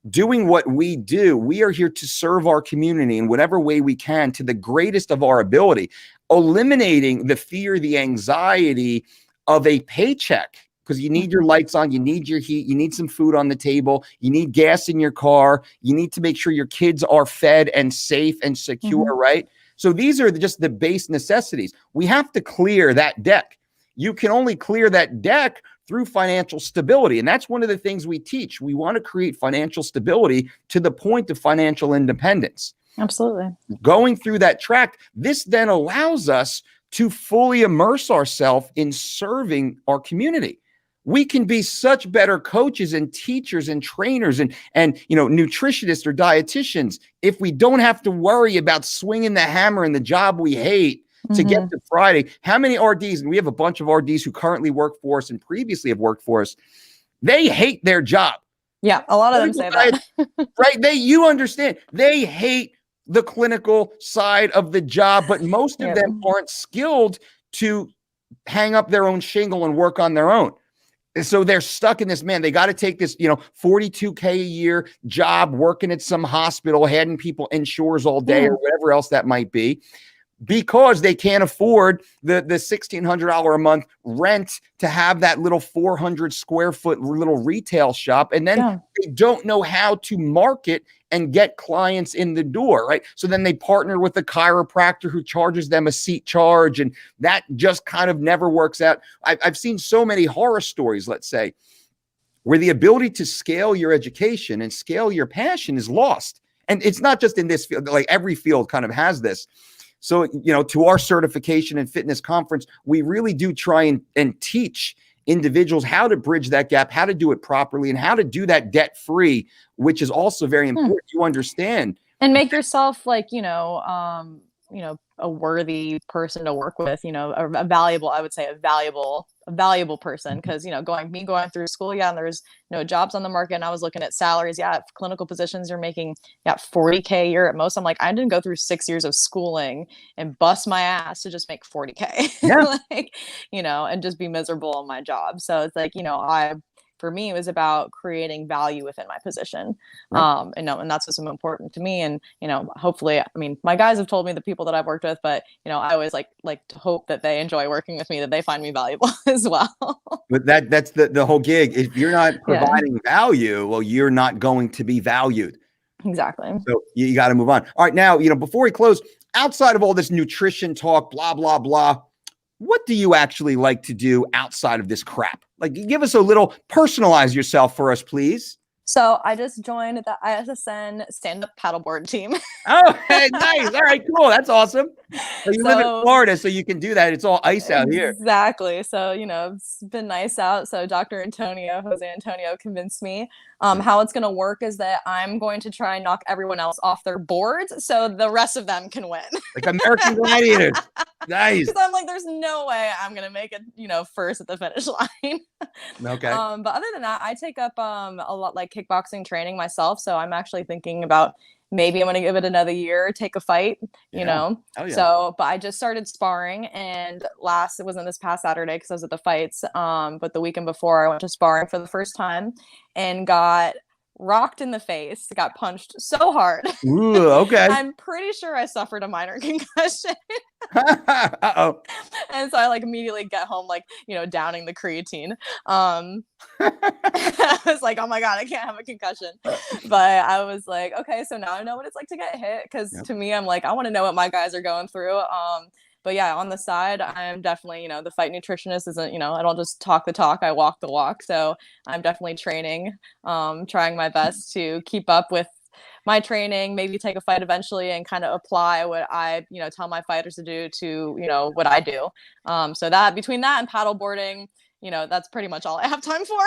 doing what we do, we are here to serve our community in whatever way we can to the greatest of our ability, eliminating the fear, the anxiety of a paycheck, because you need your lights on, you need your heat, you need some food on the table, you need gas in your car, you need to make sure your kids are fed and safe and secure, right? So these are just the base necessities. We have to clear that deck. You can only clear that deck through financial stability. And that's one of the things we teach. We want to create financial stability to the point of financial independence. Absolutely. Going through that track, this then allows us to fully immerse ourselves in serving our community. We can be such better coaches and teachers and trainers and nutritionists or dietitians if we don't have to worry about swinging the hammer in the job we hate to get to Friday. How many RDs, and we have a bunch of RDs who currently work for us and previously have worked for us, they hate their job. Yeah, a lot of them say that. Right? You understand. They hate the clinical side of the job, but most of them aren't skilled to hang up their own shingle and work on their own. And so they're stuck in this, they got to take this, $42K a year job working at some hospital, handing people insurers all day or whatever else that might be. because they can't afford the $1,600 a month rent to have that little 400 square foot little retail shop. And then they don't know how to market and get clients in the door, right? So then they partner with a chiropractor who charges them a seat charge, and that just kind of never works out. I've seen so many horror stories, let's say, where the ability to scale your education and scale your passion is lost. And it's not just in this field, like every field kind of has this. So, to our certification and fitness conference, we really do try and teach individuals how to bridge that gap, how to do it properly, and how to do that debt-free, which is also very important. You understand. And make yourself like, a worthy person to work with, a valuable, I would say a valuable person. Cause going through school. And there's no jobs on the market. And I was looking at salaries. Clinical positions you're making $40K a year at most. I'm like, I didn't go through 6 years of schooling and bust my ass to just make $40K, and just be miserable in my job. So it's like, for me, it was about creating value within my position. And that's what's important to me. And, hopefully, my guys have told me, the people that I've worked with, but, I always like to hope that they enjoy working with me, that they find me valuable as well. But that's the whole gig. If you're not providing value, well, you're not going to be valued. Exactly. So you got to move on. All right. Now, before we close, outside of all this nutrition talk, blah, blah, blah, what do you actually like to do outside of this crap? Like, give us a little, personalize yourself for us, please. So I just joined the ISSN stand-up paddleboard team. Oh, hey, nice. All right, cool. That's awesome. So you live in Florida, so you can do that. It's all ice out here. Exactly. So, it's been nice out. So Jose Antonio convinced me how it's going to work is that I'm going to try and knock everyone else off their boards so the rest of them can win. Like American Gladiators. Nice. Because I'm like, there's no way I'm going to make it, first at the finish line. Okay. But other than that, I take up a lot like kickboxing training myself. So I'm actually thinking about maybe I'm going to give it another year, take a fight, you know? Oh, yeah. So, but I just started sparring, and it wasn't this past Saturday because I was at the fights. But the weekend before, I went to sparring for the first time and got rocked in the face, got punched so hard. Ooh, okay. I'm pretty sure I suffered a minor concussion. Uh-oh. And so I immediately get home, downing the creatine. I was like, oh my God, I can't have a concussion. But I was like, okay, so now I know what it's like to get hit. Cause to me, I'm like, I want to know what my guys are going through. But yeah, on the side, I'm definitely, the fight nutritionist isn't, I don't just talk the talk, I walk the walk. So I'm definitely training, trying my best to keep up with my training, maybe take a fight eventually and kind of apply what I, tell my fighters to do to, what I do. So that between that and paddleboarding, that's pretty much all I have time for.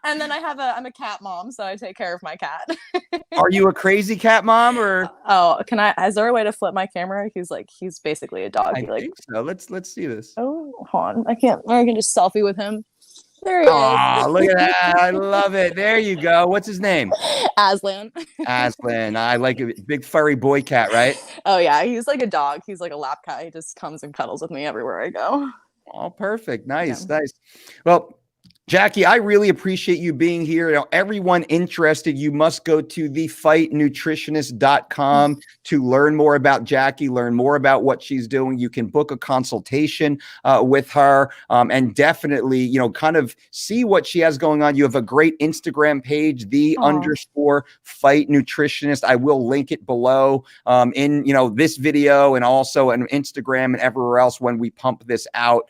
And then I'm a cat mom, so I take care of my cat. Are you a crazy cat mom or? Is there a way to flip my camera? He's basically a dog. I think so. Let's see this. Oh, hold on. I can just selfie with him. There he is. Oh, look at that. I love it. There you go. What's his name? Aslan. Aslan. I like a big furry boy cat, right? Oh yeah. He's like a dog. He's like a lap cat. He just comes and cuddles with me everywhere I go. Oh, perfect. Nice. Nice. Well, Jackie, I really appreciate you being here. Everyone interested, you must go to thefightnutritionist.com to learn more about Jackie, learn more about what she's doing. You can book a consultation with her and definitely, kind of see what she has going on. You have a great Instagram page, _fight nutritionist. I will link it below in, this video and also on Instagram and everywhere else when we pump this out.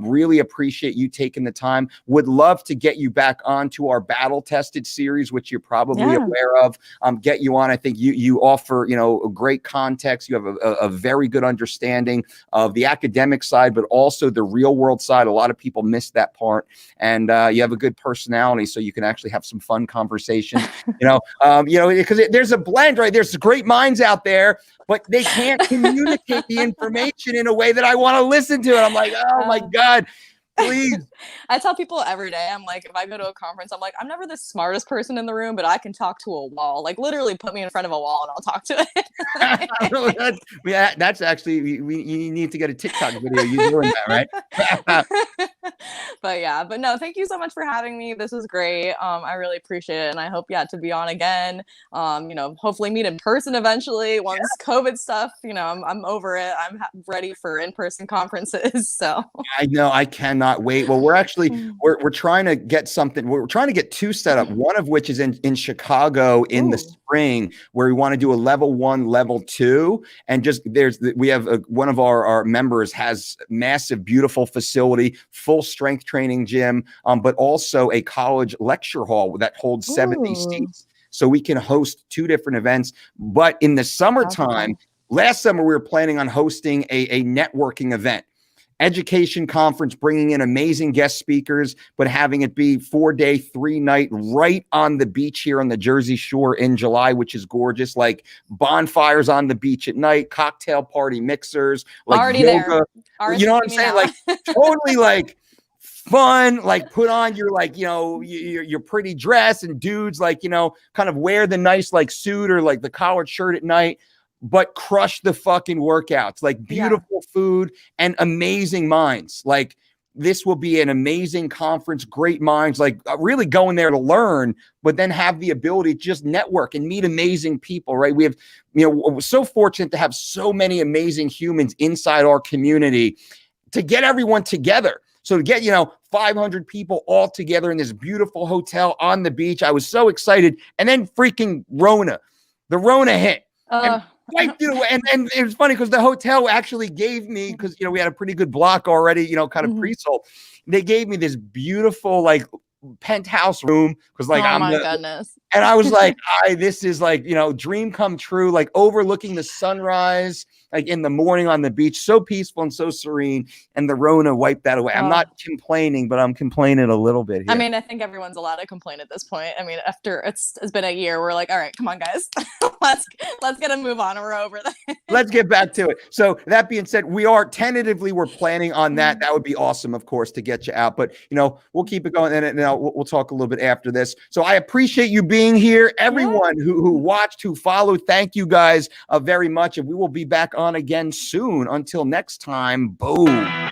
Really appreciate you taking the time. Would love to get you back onto our battle tested series, which you're probably aware of. Get you on. I think you offer, a great context. You have a very good understanding of the academic side, but also the real world side. A lot of people miss that part. And you have a good personality, so you can actually have some fun conversations, because there's a blend, right? There's great minds out there, but they can't communicate the information in a way that I want to listen to it. I'm like, oh my God. Please. I tell people every day, I'm like, if I go to a conference, I'm like, I'm never the smartest person in the room, but I can talk to a wall. Like literally put me in front of a wall and I'll talk to it. That's actually, you need to get a TikTok video. You doing that, right? But yeah, but no, thank you so much for having me. This was great. I really appreciate it. And I hope, yeah, to be on again, hopefully meet in person eventually once COVID stuff, I'm over it. I'm ready for in-person conferences. So I know, I cannot wait. Well, we're actually we're trying to get something. We're trying to get two set up. One of which is in Chicago in the spring, where we want to do a level 1, level 2, and just we have one of our members has massive, beautiful facility, full strength training gym, but also a college lecture hall that holds 70 seats. So we can host 2 different events. But in the summertime, last summer we were planning on hosting a networking event. Education conference, bringing in amazing guest speakers, but having it be 4-day, 3-night right on the beach here on the Jersey Shore in July, which is gorgeous. Like bonfires on the beach at night, cocktail party mixers, like already yoga. there. You know what I'm saying? Like totally like fun, like put on your your pretty dress, and dudes like, kind of wear the nice like suit or like the collared shirt at night, but crush the fucking workouts, like beautiful food and amazing minds. Like this will be an amazing conference, great minds, like really going there to learn, but then have the ability to just network and meet amazing people, right? We have, we're so fortunate to have so many amazing humans inside our community to get everyone together. So to get, 500 people all together in this beautiful hotel on the beach, I was so excited. And then freaking the Rona hit. Right, and it was funny because the hotel actually gave me, because we had a pretty good block already, kind of pre-sold. They gave me this beautiful like penthouse room because like goodness. And I was like, this is like, dream come true, like overlooking the sunrise, like in the morning on the beach, so peaceful and so serene. And the Rona wiped that away. I'm not complaining, but I'm complaining a little bit here. I mean, I think everyone's allowed to complain at this point. I mean, after it's been a year, we're like, all right, come on, guys, let's get a move on. We're over that. Let's get back to it. So that being said, we're planning on that. That would be awesome, of course, to get you out. But we'll keep it going, and we'll talk a little bit after this. So I appreciate you being here, everyone who watched, who followed. Thank you guys very much, and we will be back on again soon. Until next time, boom.